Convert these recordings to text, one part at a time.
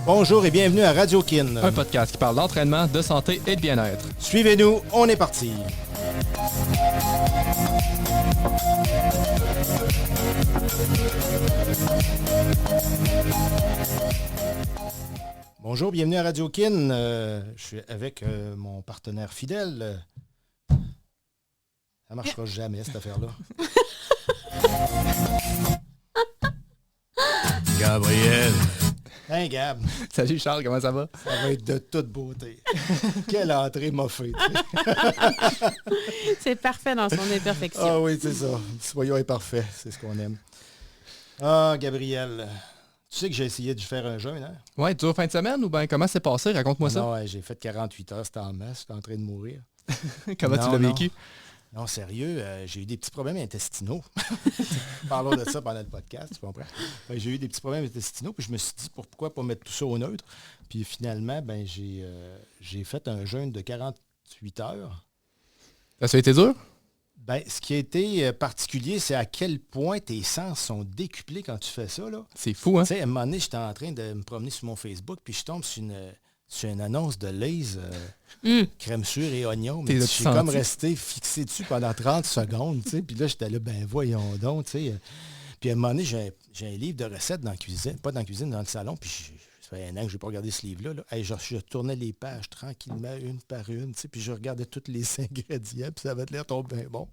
Bonjour et bienvenue à Radio Kin. Un podcast qui parle d'entraînement, de santé et de bien-être. Suivez-nous, on est parti. Bonjour, bienvenue à Radio Kin. Je suis avec mon partenaire fidèle. Ça ne marchera jamais, cette affaire-là. Gabriel. Hein, Gab? Salut Charles, comment ça va? Ça va être de toute beauté. Quelle entrée m'a fait. C'est parfait dans son imperfection. Ah oui, c'est ça. Soyons imparfaits, c'est ce qu'on aime. Ah, Gabriel, tu sais que j'ai essayé de faire un jeûne, hein? Ouais, tu fin de semaine ou bien comment c'est passé? Raconte-moi ça. Non, ouais, j'ai fait 48 heures, c'était en masse, j'étais en train de mourir. Comment tu l'as vécu? Non, sérieux, j'ai eu des petits problèmes intestinaux. Parlons de ça pendant le podcast, tu comprends? Ben, j'ai eu des petits problèmes intestinaux, puis je me suis dit pourquoi pas mettre tout ça au neutre. Puis finalement, ben, j'ai fait un jeûne de 48 heures. Ça a été dur? Ben, ce qui a été particulier, c'est à quel point tes sens sont décuplés quand tu fais ça, là. C'est fou, hein? Tu sais, à un moment donné, j'étais en train de me promener sur mon Facebook, puis je tombe sur une annonce de Lay's, crème sûre et oignon. Mais je suis comme resté fixé dessus pendant 30 secondes, tu sais. Puis là, j'étais là, ben voyons donc, tu sais. Puis à un moment donné, j'ai un livre de recettes dans la cuisine, pas dans la cuisine, dans le salon, puis ça fait un an que je n'ai pas regardé ce livre-là. Là. Hey, je tournais les pages tranquillement, une par une, tu sais, puis je regardais tous les ingrédients, puis ça avait l'air tomber bien bon.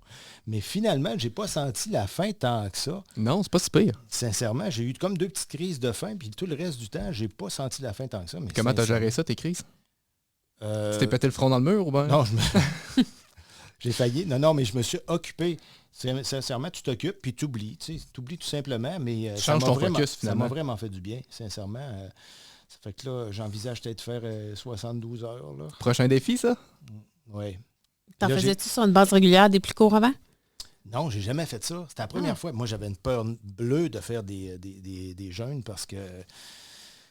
Mais finalement, j'ai pas senti la faim tant que ça. Non, c'est pas si pire. Sincèrement, j'ai eu comme 2 petites crises de faim, puis tout le reste du temps, j'ai pas senti la faim tant que ça. Mais comment t'as géré ça, tes crises? Tu t'es pété le front dans le mur ou bien? Non, j'ai failli. Non, mais je me suis occupé. Sincèrement, tu t'occupes, puis tu oublies. Tu oublies tout simplement, mais ça m'a vraiment fait du bien, sincèrement. Ça fait que là, j'envisage peut-être faire 72 heures. Là. Prochain défi, ça? Oui. T'en faisais-tu sur une base régulière des plus courts avant? Non, j'ai jamais fait ça. C'était la première fois. Moi, j'avais une peur bleue de faire des jeûnes parce que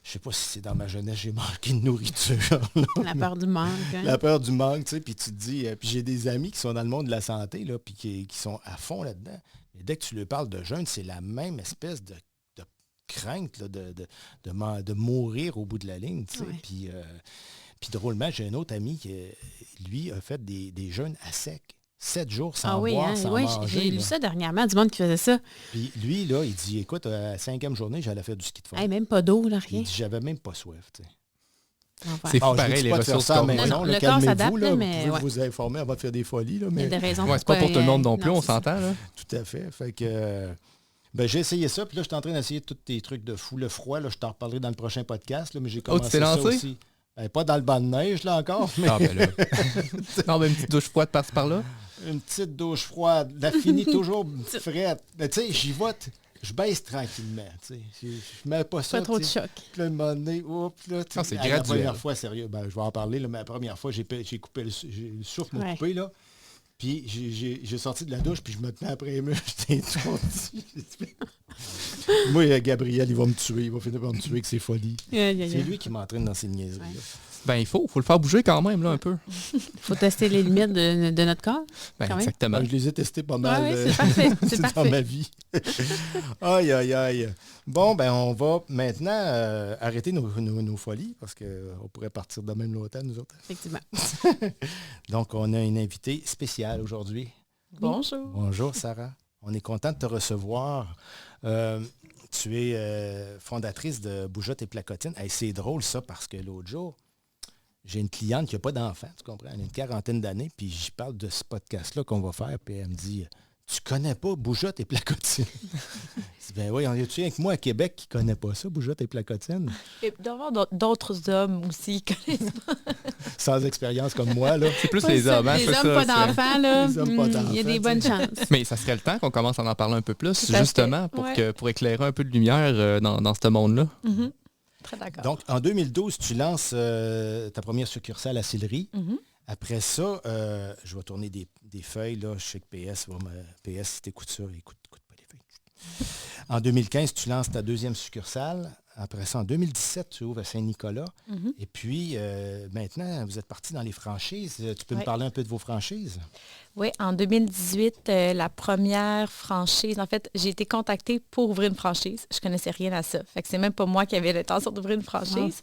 je sais pas si c'est dans ma jeunesse, j'ai manqué de nourriture. La peur du manque. Hein? La peur du manque, tu sais, puis tu te dis... puis j'ai des amis qui sont dans le monde de la santé, là, puis qui sont à fond là-dedans. Mais dès que tu leur parles de jeûne, c'est la même espèce de crainte là, de mourir au bout de la ligne, tu sais. Ouais. Puis drôlement, j'ai un autre ami qui, lui, a fait des jeûnes à sec. 7 jours sans boire, sans manger. J'ai lu ça dernièrement, du monde qui faisait ça. Puis lui, là, il dit, écoute, à la 5e journée, j'allais faire du ski de fond. Hey, même pas d'eau, là, rien. Il dit, j'avais même pas soif, tu sais. C'est fou, pareil, les ressources qu'on a. Non, le corps s'adapte, là, mais... Vous pouvez vous informer avant de faire des folies, là. Mais... Il y a des raisons c'est pas pour tout le monde non plus, on s'entend, là. Tout à fait. Fait que... Ben, j'ai essayé ça, puis là, je suis en train d'essayer tous tes trucs de fou. Le froid, là, je t'en reparlerai dans le prochain podcast, là, mais j'ai commencé ça aussi. Ben, pas dans le banc de neige, là, encore. Mais... Ah, ben là. Non, mais une petite douche froide par-ci par-là. Une petite douche froide. La finie toujours frette. Mais tu sais, j'y vais, je baisse tranquillement. Tu sais. Je mets pas ça. Pas trop de choc. Puis là, un moment donné, c'est graduel. La première fois, sérieux, ben, je vais en parler, là, mais la première fois, j'ai coupé le souffle m'a coupé, là. Puis j'ai sorti de la douche, puis je me tenais après les murs, j'étais étourdi. Moi, Gabriel, il va me tuer. Il va finir par me tuer avec ses folies. C'est lui qui m'entraîne dans ses niaiseries. Ouais. Ben, il faut le faire bouger quand même, là, un peu. Il faut tester les limites de notre corps. Ben, exactement. Ben, je les ai testés pas mal c'est parfait. C'est dans ma vie. Aïe, aïe, aïe. Bon, ben, on va maintenant arrêter nos folies, parce qu'on pourrait partir de même longtemps, nous autres. Effectivement. Donc, on a une invitée spéciale aujourd'hui. Bonjour. Bonjour, Sarah. On est content de te recevoir. Tu es fondatrice de Bougeotte et Placotine. Hey, c'est drôle, ça, parce que l'autre jour, j'ai une cliente qui n'a pas d'enfant, tu comprends? Elle a une 40aine d'années, puis j'y parle de ce podcast-là qu'on va faire, puis elle me dit, tu connais pas Bougeotte et Placotine? Je dis, ben oui, y a-tu rien que moi à Québec qui ne connaît pas ça, Bougeotte et Placotine? Et d'avoir d'autres hommes aussi qui connaissent pas. Sans expérience comme moi, là. C'est plus les hommes, hein? Les hommes pas d'enfants, là. Il y a des bonnes chances. Mais ça serait le temps qu'on commence à en parler un peu plus, justement, pour éclairer un peu de lumière dans ce monde-là. Mm-hmm. Très d'accord. Donc, en 2012, tu lances ta première succursale à Sillery. Mm-hmm. Après ça, je vais tourner des feuilles. Là. Je sais que PS, si tu écoutes ça, écoute pas les feuilles. En 2015, tu lances ta deuxième succursale Après ça, en 2017, tu ouvres à Saint-Nicolas. Mm-hmm. Et puis, maintenant, vous êtes parti dans les franchises. Tu peux me parler un peu de vos franchises? Oui, en 2018, la première franchise, en fait, j'ai été contactée pour ouvrir une franchise. Je ne connaissais rien à ça. Fait que c'est même pas moi qui avais l'intention d'ouvrir une franchise.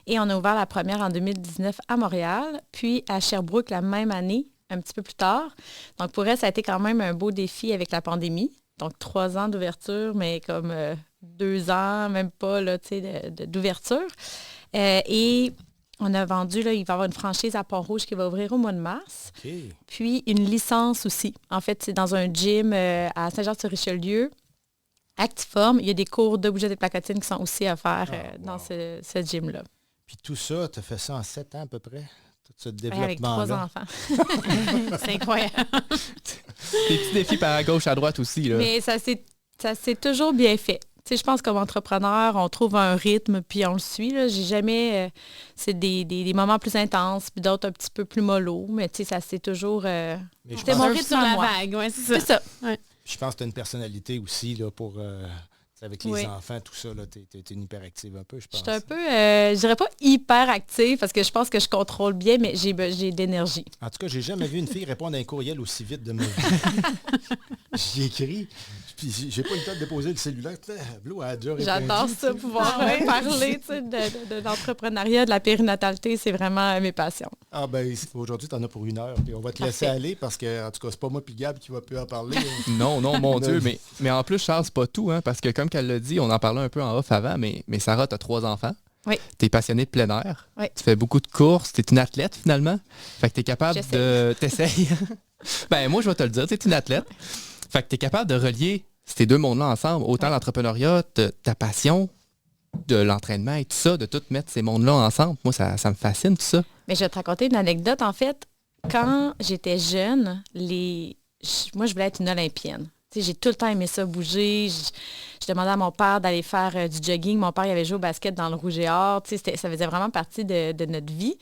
Et on a ouvert la première en 2019 à Montréal, puis à Sherbrooke la même année, un petit peu plus tard. Donc, pour elle, ça a été quand même un beau défi avec la pandémie. Donc, 3 ans d'ouverture, mais comme 2 ans, même pas, là, d'ouverture. Et on a vendu, là, il va y avoir une franchise à Pont-Rouge qui va ouvrir au mois de mars. Okay. Puis, une licence aussi. En fait, c'est dans un gym à Saint-Jean-sur-Richelieu. Actiform. Il y a des cours de bougettes et placatines qui sont aussi à faire dans ce gym-là. Puis tout ça, tu as fait ça en 7 ans à peu près? Tout ce développement-là. Avec 3 enfants. C'est incroyable. Des petits défis par gauche, à droite aussi. Là. Mais ça s'est toujours bien fait. Tu sais, je pense qu'en entrepreneur, on trouve un rythme, puis on le suit. Là. J'ai jamais... c'est des moments plus intenses, puis d'autres un petit peu plus mollo. Mais tu sais, ça c'est toujours... C'était mon rythme sur la vague, ouais, c'est ça. C'est ça. Ouais. Je pense que tu as une personnalité aussi là, pour... avec les enfants, tout ça, tu es une hyperactive un peu, je pense. Je suis un peu, je dirais pas hyperactive, parce que je pense que je contrôle bien, mais j'ai de l'énergie. En tout cas, j'ai jamais vu une fille répondre à un courriel aussi vite de ma vie. J'y écris, puis j'ai pas eu le temps de déposer le cellulaire. J'adore ça, pouvoir parler de l'entrepreneuriat, de la périnatalité, c'est vraiment mes passions. Ah ben aujourd'hui, tu en as pour 1 heure, puis on va te laisser aller, parce que, en tout cas, c'est pas moi puis Gab qui va plus en parler. Non, mon Dieu, mais en plus, Charles, c'est pas tout, hein, parce que comme qu'elle l'a dit, on en parlait un peu en off avant, mais Sarah, tu as 3 enfants. Oui. Tu es passionnée de plein air. Oui. Tu fais beaucoup de courses. Tu es une athlète, finalement. Fait que tu es capable de... T'essayes. Ben moi, je vais te le dire, tu es une athlète. Fait que tu es capable de relier ces 2 mondes-là ensemble, autant l'entrepreneuriat, ta passion, de l'entraînement et tout ça, de tout mettre ces mondes-là ensemble. Moi, ça me fascine, tout ça. Mais je vais te raconter une anecdote. En fait, quand j'étais jeune, moi, je voulais être une Olympienne. T'sais, j'ai tout le temps aimé ça, bouger. Je demandais à mon père d'aller faire du jogging. Mon père, il avait joué au basket dans le Rouge et Or. Ça faisait vraiment partie de notre vie.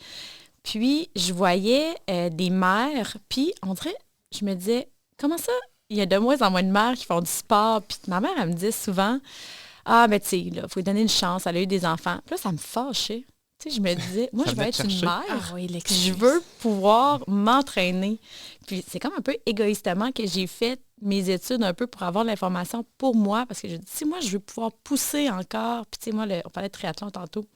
Puis, je voyais des mères. Puis, on dirait, je me disais, comment ça? Il y a de moins en moins de mères qui font du sport. Puis, ma mère, elle me disait souvent, ah, ben, tu sais, il faut lui donner une chance. Elle a eu des enfants. Puis là, ça me fâchait. Tu sais, je me disais, moi, je veux être une mère. Je veux pouvoir m'entraîner. Puis, c'est comme un peu égoïstement que j'ai fait mes études un peu pour avoir de l'information pour moi, parce que je dis, si moi, je veux pouvoir pousser encore, puis tu sais, moi, on parlait de triathlon tantôt,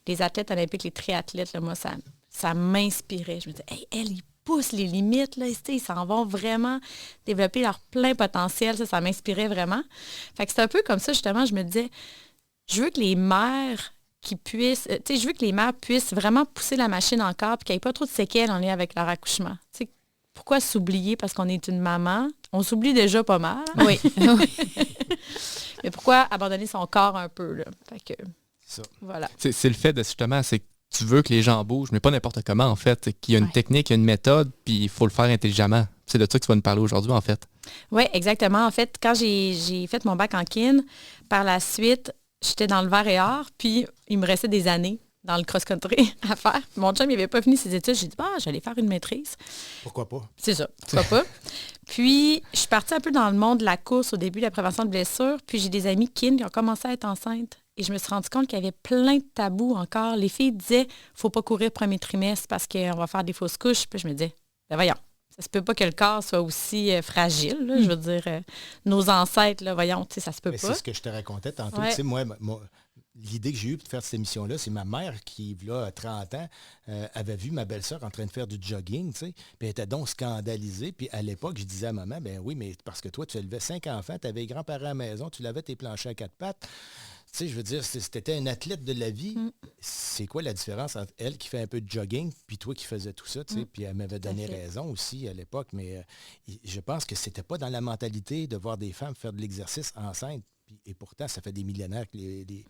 les athlètes olympiques, les triathlètes, là, moi, ça m'inspirait. Je me disais, hey, ils poussent les limites, là, ils s'en vont vraiment développer leur plein potentiel, ça m'inspirait vraiment. Fait que c'est un peu comme ça, justement, je me disais, je veux que les mères je veux que les mères puissent vraiment pousser la machine encore, puis qu'il n'y ait pas trop de séquelles en lien avec leur accouchement. Tu sais, pourquoi s'oublier parce qu'on est une maman? On s'oublie déjà pas mal. Hein? Oui. Mais pourquoi abandonner son corps un peu, là? Fait que, ça. Voilà. C'est le fait de, justement, c'est que tu veux que les gens bougent, mais pas n'importe comment, en fait. C'est qu'il y a une technique, il y a une méthode, puis il faut le faire intelligemment. C'est de ça que tu vas nous parler aujourd'hui, en fait. Oui, exactement. En fait, quand j'ai fait mon bac en kin, par la suite, j'étais dans le verre et or, puis il me restait des années dans le cross-country à faire. Mon chum, il n'avait pas fini ses études. J'ai dit, j'allais faire une maîtrise. Pourquoi pas? C'est ça, pourquoi pas. Puis, je suis partie un peu dans le monde de la course au début, de la prévention de blessures. Puis, j'ai des amis kin qui ont commencé à être enceintes. Et je me suis rendu compte qu'il y avait plein de tabous encore. Les filles disaient, faut pas courir premier trimestre parce qu'on va faire des fausses couches. Puis, je me disais, ben voyons, ça se peut pas que le corps soit aussi fragile. Là. Je veux dire, nos ancêtres, là, voyons, ça se peut pas. C'est ce que je te racontais tantôt. Ouais. Moi, l'idée que j'ai eue de faire cette émission-là, c'est ma mère qui, là, à 30 ans, avait vu ma belle-sœur en train de faire du jogging, puis elle était donc scandalisée. Puis à l'époque, je disais à maman, ben oui, mais parce que toi, tu élevais 5 enfants, tu avais les grands-parents à la maison, tu lavais tes planchers à 4 pattes. Tu sais, je veux dire, c'était une athlète de la vie. C'est quoi la différence entre elle qui fait un peu de jogging puis toi qui faisais tout ça, tu sais? Puis elle m'avait donné raison aussi à l'époque, mais je pense que c'était pas dans la mentalité de voir des femmes faire de l'exercice enceinte. Et pourtant, ça fait des millénaires que les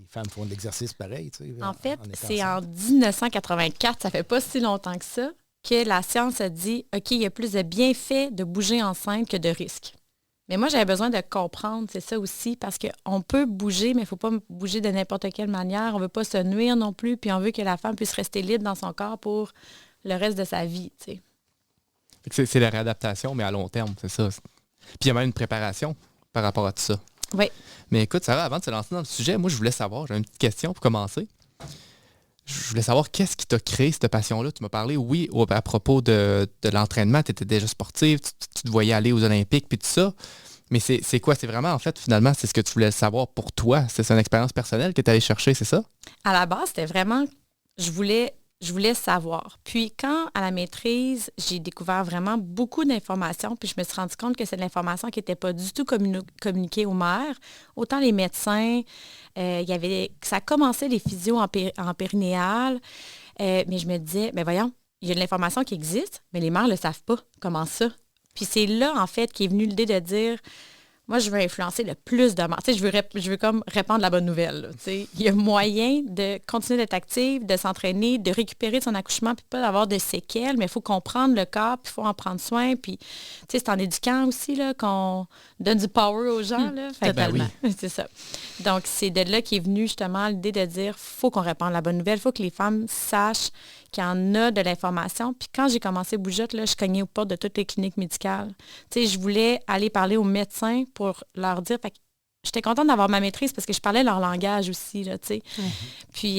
femmes font de l'exercice pareil. Tu sais, en fait, c'est en 1984, ça fait pas si longtemps que ça, que la science a dit, OK, il y a plus de bienfaits de bouger enceinte que de risques. Mais moi, j'avais besoin de comprendre, c'est ça aussi, parce qu'on peut bouger, mais il ne faut pas bouger de n'importe quelle manière. On ne veut pas se nuire non plus, puis on veut que la femme puisse rester libre dans son corps pour le reste de sa vie. Tu sais. C'est la réadaptation, mais à long terme, c'est ça. Puis il y a même une préparation par rapport à tout ça. Oui. Mais écoute, Sarah, avant de se lancer dans le sujet, moi, je voulais savoir, j'ai une petite question pour commencer. Je voulais savoir qu'est-ce qui t'a créé cette passion-là. Tu m'as parlé, oui, à propos de l'entraînement, tu étais déjà sportive, tu te voyais aller aux Olympiques, puis tout ça. Mais c'est quoi? C'est vraiment, en fait, finalement, c'est ce que tu voulais savoir pour toi. C'est une expérience personnelle que tu allais chercher, c'est ça? À la base, c'était vraiment, je voulais savoir. Puis quand, à la maîtrise, j'ai découvert vraiment beaucoup d'informations, puis je me suis rendu compte que c'est de l'information qui n'était pas du tout communiquée aux mères. Autant les médecins, ça commençait les physios en périnéal, mais je me disais, mais voyons, il y a de l'information qui existe, mais les mères ne le savent pas. Comment ça? Puis c'est là, en fait, qu'est venue l'idée de dire, moi, je veux influencer le plus de mères. Tu sais, je veux comme répandre la bonne nouvelle. Là, tu sais. Il y a moyen de continuer d'être active, de s'entraîner, de récupérer de son accouchement, puis pas d'avoir de séquelles, mais il faut comprendre le corps, puis il faut en prendre soin. Puis, tu sais, c'est en éduquant aussi là, qu'on donne du power aux gens. Là. Totalement. Oui. C'est ça. Donc, c'est de là qu'est venue justement l'idée de dire, faut qu'on répande la bonne nouvelle, il faut que les femmes sachent qu'il y en a de l'information. Puis quand j'ai commencé Bougeotte, là, je cognais aux portes de toutes les cliniques médicales. Tu sais, je voulais aller parler aux médecins pour leur dire... Fait que j'étais contente d'avoir ma maîtrise parce que je parlais leur langage aussi, là, tu sais. Puis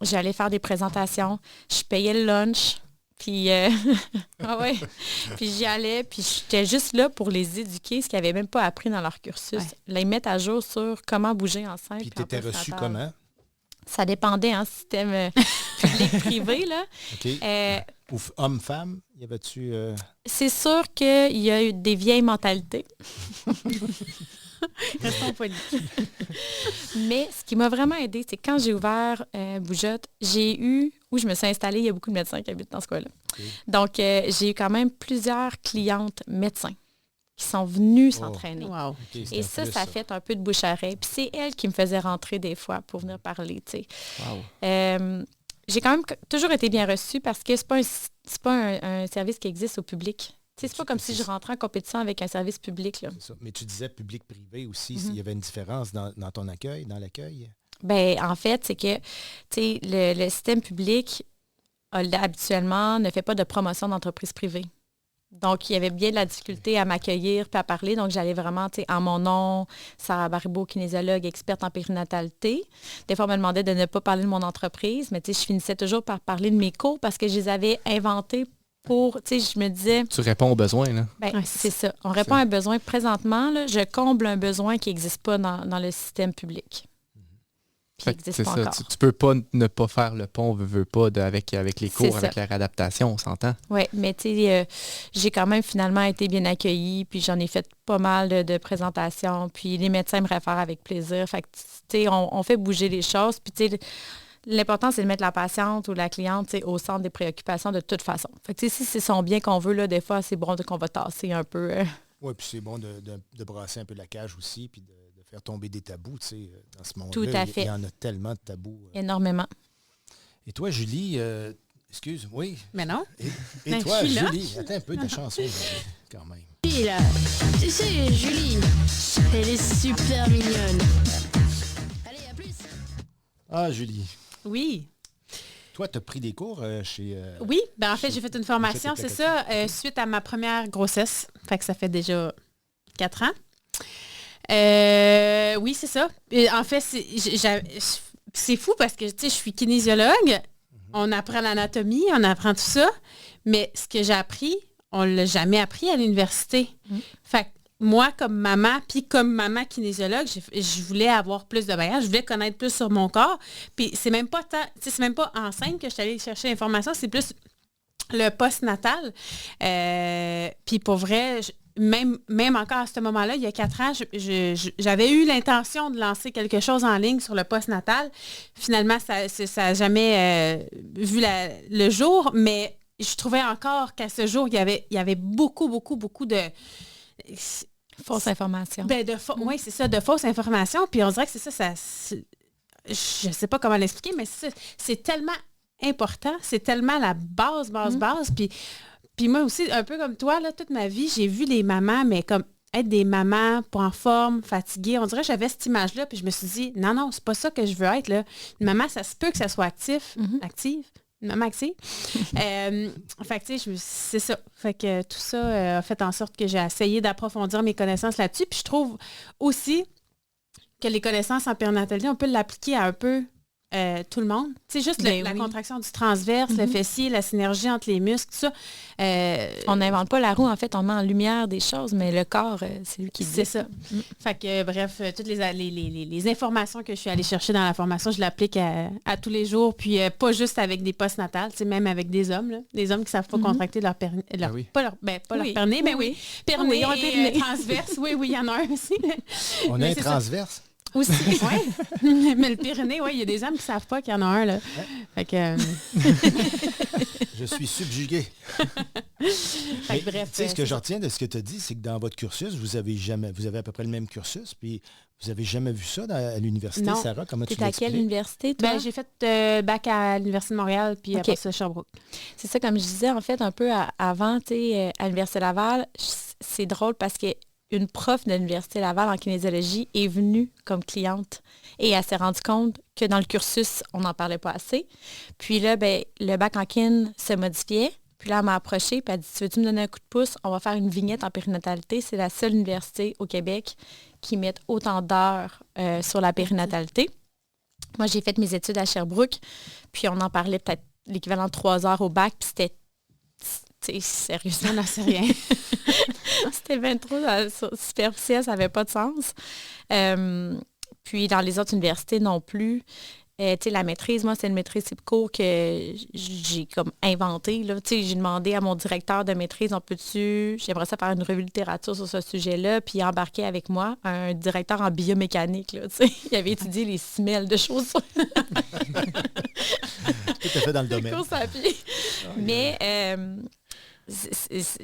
j'allais faire des présentations. Je payais le lunch. Puis, puis j'y allais. Puis j'étais juste là pour les éduquer, ce qu'ils n'avaient même pas appris dans leur cursus. Les mettre à jour sur comment bouger enceinte. Puis tu étais reçue comment? Ça dépendait, hein, système public-privé, là. OK. Homme-femme, y avait-tu... C'est sûr qu'il y a eu des vieilles mentalités. Restons polis. Mais ce qui m'a vraiment aidée, c'est quand j'ai ouvert Bougeotte, où je me suis installée, il y a beaucoup de médecins qui habitent dans ce coin-là. Okay. Donc, j'ai eu quand même plusieurs clientes médecins qui sont venus s'entraîner. Wow. Okay, et ça fait un peu de bouche à oreille. Puis c'est elle qui me faisait rentrer des fois pour venir parler, tu sais. Wow. J'ai quand même toujours été bien reçue parce que c'est pas un service qui existe au public. C'est pas comme si je rentrais en compétition avec un service public. Là. Mais tu disais public-privé aussi. Il y avait une différence dans ton accueil, dans l'accueil? Bien, en fait, c'est que le système public, habituellement, ne fait pas de promotion d'entreprise privée. Donc, il y avait bien de la difficulté à m'accueillir puis à parler. Donc, j'allais vraiment, en mon nom, Sarah Baribeau, kinésiologue, experte en périnatalité. Des fois, on me demandait de ne pas parler de mon entreprise, mais je finissais toujours par parler de mes cours parce que je les avais inventés pour, je me disais... Tu réponds aux besoins, là. Bien, c'est ça. On répond à un besoin présentement. Là, je comble un besoin qui n'existe pas dans le système public. Puis il n'existe pas encore. Tu peux pas ne pas faire le pont, veux pas, avec les cours, avec la réadaptation, on s'entend. Oui, mais j'ai quand même finalement été bien accueillie, puis j'en ai fait pas mal de présentations, puis les médecins me réfèrent avec plaisir. Fait que, on fait bouger les choses, puis l'important, c'est de mettre la patiente ou la cliente au centre des préoccupations de toute façon. Fait que si c'est son bien qu'on veut, là, des fois, c'est bon qu'on va tasser un peu. Oui, puis c'est bon de brasser un peu la cage aussi, puis de faire tomber des tabous, dans ce monde-là. Tout à fait. Il y en a tellement de tabous. Énormément. Et toi, Julie, excuse, oui. Mais non. Et toi, Julie, attends un peu de chanson, quand même. Julie, là, tu sais, Julie, elle est super mignonne. Allez, à plus. Ah, Julie. Oui. Toi, tu as pris des cours chez... Oui, en fait, j'ai fait une formation, c'est ça, suite à ma première grossesse. Fait que ça fait déjà 4 ans. Oui, c'est ça. En fait, c'est fou parce que, je suis kinésiologue. On apprend l'anatomie, on apprend tout ça. Mais ce que j'ai appris, on ne l'a jamais appris à l'université. Fait que moi, comme maman, puis comme maman kinésiologue, je voulais avoir plus de bagages, je voulais connaître plus sur mon corps. Puis c'est même pas enceinte que je suis allée chercher l'information, c'est plus le post-natal. Puis pour vrai... Même encore à ce moment-là, il y a 4 ans, j'avais eu l'intention de lancer quelque chose en ligne sur le post-natal. Finalement, ça n'a jamais vu le jour, mais je trouvais encore qu'à ce jour, il y avait beaucoup, beaucoup, beaucoup de... Fausses informations. Oui, c'est ça, de fausses informations. Puis on dirait que c'est ça je ne sais pas comment l'expliquer, mais c'est tellement important, c'est tellement la base. Puis moi aussi, un peu comme toi, là, toute ma vie, j'ai vu les mamans, mais comme être des mamans pas en forme, fatiguées. On dirait que j'avais cette image-là, puis je me suis dit, non, c'est pas ça que je veux être, là. Une maman, ça se peut que ça soit active. Une maman active. Fait que, tu sais, c'est ça. Fait que tout ça a fait en sorte que j'ai essayé d'approfondir mes connaissances là-dessus. Puis je trouve aussi que les connaissances en périnatalité, on peut l'appliquer à un peu tout le monde. Tu sais, juste la contraction du transverse, le fessier, la synergie entre les muscles, tout ça. On n'invente pas la roue, en fait, on met en lumière des choses, mais le corps, c'est lui qui dit. C'est ça. Fait que, bref, toutes les informations que je suis allée chercher dans la formation, je l'applique à tous les jours, puis pas juste avec des postnatales, tu sais, même avec des hommes, là, des hommes qui ne savent pas contracter leur périnée, pas leur périnée, mais périnée et transverse. Oui, il y en a un aussi. On a un transverse. Aussi, oui. Mais le Pyrénées, oui, il y a des hommes qui ne savent pas qu'il y en a un, là. Fait que... Je suis subjugué. Mais, bref. Tu sais, ce que je retiens de ce que tu as dit, c'est que dans votre cursus, vous avez à peu près le même cursus, puis vous n'avez jamais vu ça à l'université, non. Sarah? Comment tu l'as expliqué? À quelle université, toi? J'ai fait bac à l'Université de Montréal, puis après ça, Sherbrooke. C'est ça, comme je disais, en fait, un peu avant, tu sais, à l'Université Laval, c'est drôle parce que une prof de l'Université Laval en kinésiologie est venue comme cliente et elle s'est rendue compte que dans le cursus, on n'en parlait pas assez. Puis là, le bac en kin se modifiait. Puis là, elle m'a approchée et elle a dit « Tu veux-tu me donner un coup de pouce? On va faire une vignette en périnatalité. » C'est la seule université au Québec qui met autant d'heures sur la périnatalité. Moi, j'ai fait mes études à Sherbrooke, puis on en parlait peut-être l'équivalent de 3 heures au bac, puis c'était... Sérieusement, on n'en sait rien. C'était bien trop superficiel, ça n'avait pas de sens. Puis dans les autres universités non plus. La maîtrise, moi, c'est une maîtrise type cours que j'ai comme inventée. J'ai demandé à mon directeur de maîtrise, j'aimerais ça faire une revue de littérature sur ce sujet-là, puis embarquer avec moi un directeur en biomécanique. Là, il avait étudié les semelles de chaussures. Tout à fait dans le domaine. Course à pied. Mais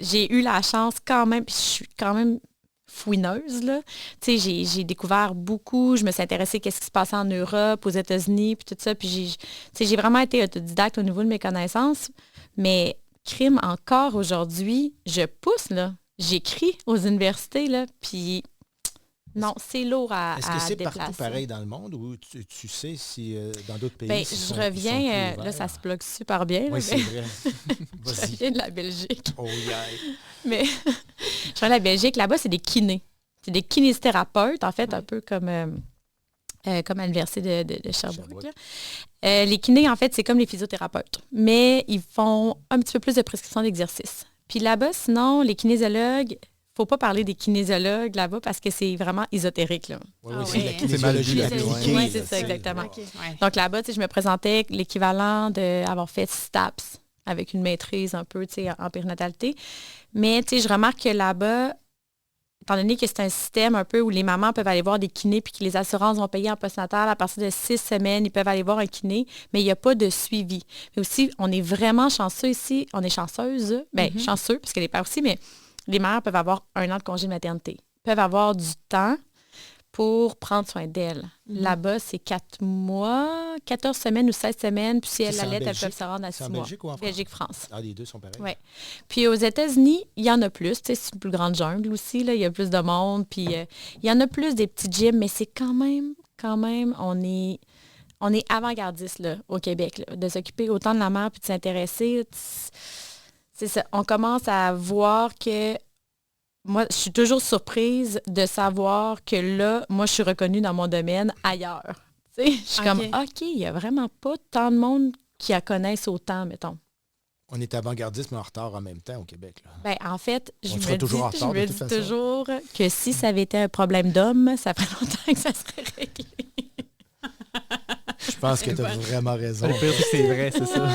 j'ai eu la chance quand même, puis je suis quand même fouineuse, là. J'ai découvert beaucoup, je me suis intéressée à ce qui se passait en Europe, aux États-Unis, puis tout ça, puis j'ai vraiment été autodidacte au niveau de mes connaissances, mais crime, encore aujourd'hui, je pousse, là. J'écris aux universités, là, puis non, c'est lourd à Est-ce que c'est déplacer. partout pareil dans le monde ou tu sais si dans d'autres pays... je reviens, là, ça se bloque super bien. Oui, c'est vrai. Je reviens de la Belgique. Oh yeah! Mais je reviens de la Belgique, là-bas, c'est des kinés. C'est des kinésithérapeutes, en fait, un peu comme à l'université de Sherbrooke. Les kinés, en fait, c'est comme les physiothérapeutes, mais ils font un petit peu plus de prescription d'exercice. Puis là-bas, sinon, les kinésiologues... Il ne faut pas parler des kinésiologues là-bas parce que c'est vraiment ésotérique. Là. Oui, c'est la kinésiologie appliquée. Oui, c'est ça, exactement. Okay. Donc là-bas, je me présentais l'équivalent d'avoir fait STAPS avec une maîtrise un peu en périnatalité. Mais je remarque que là-bas, étant donné que c'est un système un peu où les mamans peuvent aller voir des kinés puis que les assurances vont payer en postnatal, à partir de 6 semaines, ils peuvent aller voir un kiné, mais il n'y a pas de suivi. Mais aussi, on est vraiment chanceux ici. On est chanceuse. Chanceux, parce que les pères aussi, mais... Les mères peuvent avoir 1 an de congé de maternité, peuvent avoir du temps pour prendre soin d'elles. Là-bas, c'est 4 mois, 14 semaines ou 16 semaines, puis si elles l'allaitent, elles peuvent se rendre à 6 mois. Belgique ou en France? Belgique-France. Ah, les deux sont pareils. Oui. Puis aux États-Unis, il y en a plus. C'est une plus grande jungle aussi, là, il y a plus de monde, puis il y en a plus des petits gyms, mais c'est quand même, on est avant-gardiste là, au Québec, là, de s'occuper autant de la mère puis de s'intéresser. C'est ça. On commence à voir que moi, je suis toujours surprise de savoir que là, moi, je suis reconnue dans mon domaine ailleurs. Je suis comme, OK, il n'y a vraiment pas tant de monde qui la connaissent autant, mettons. On est avant-gardiste, mais en retard en même temps au Québec. Là. En fait, je me dis façon. toujours que si ça avait été un problème d'homme, ça ferait longtemps que ça serait réglé. Je pense que tu as vraiment raison. C'est vrai, c'est ça.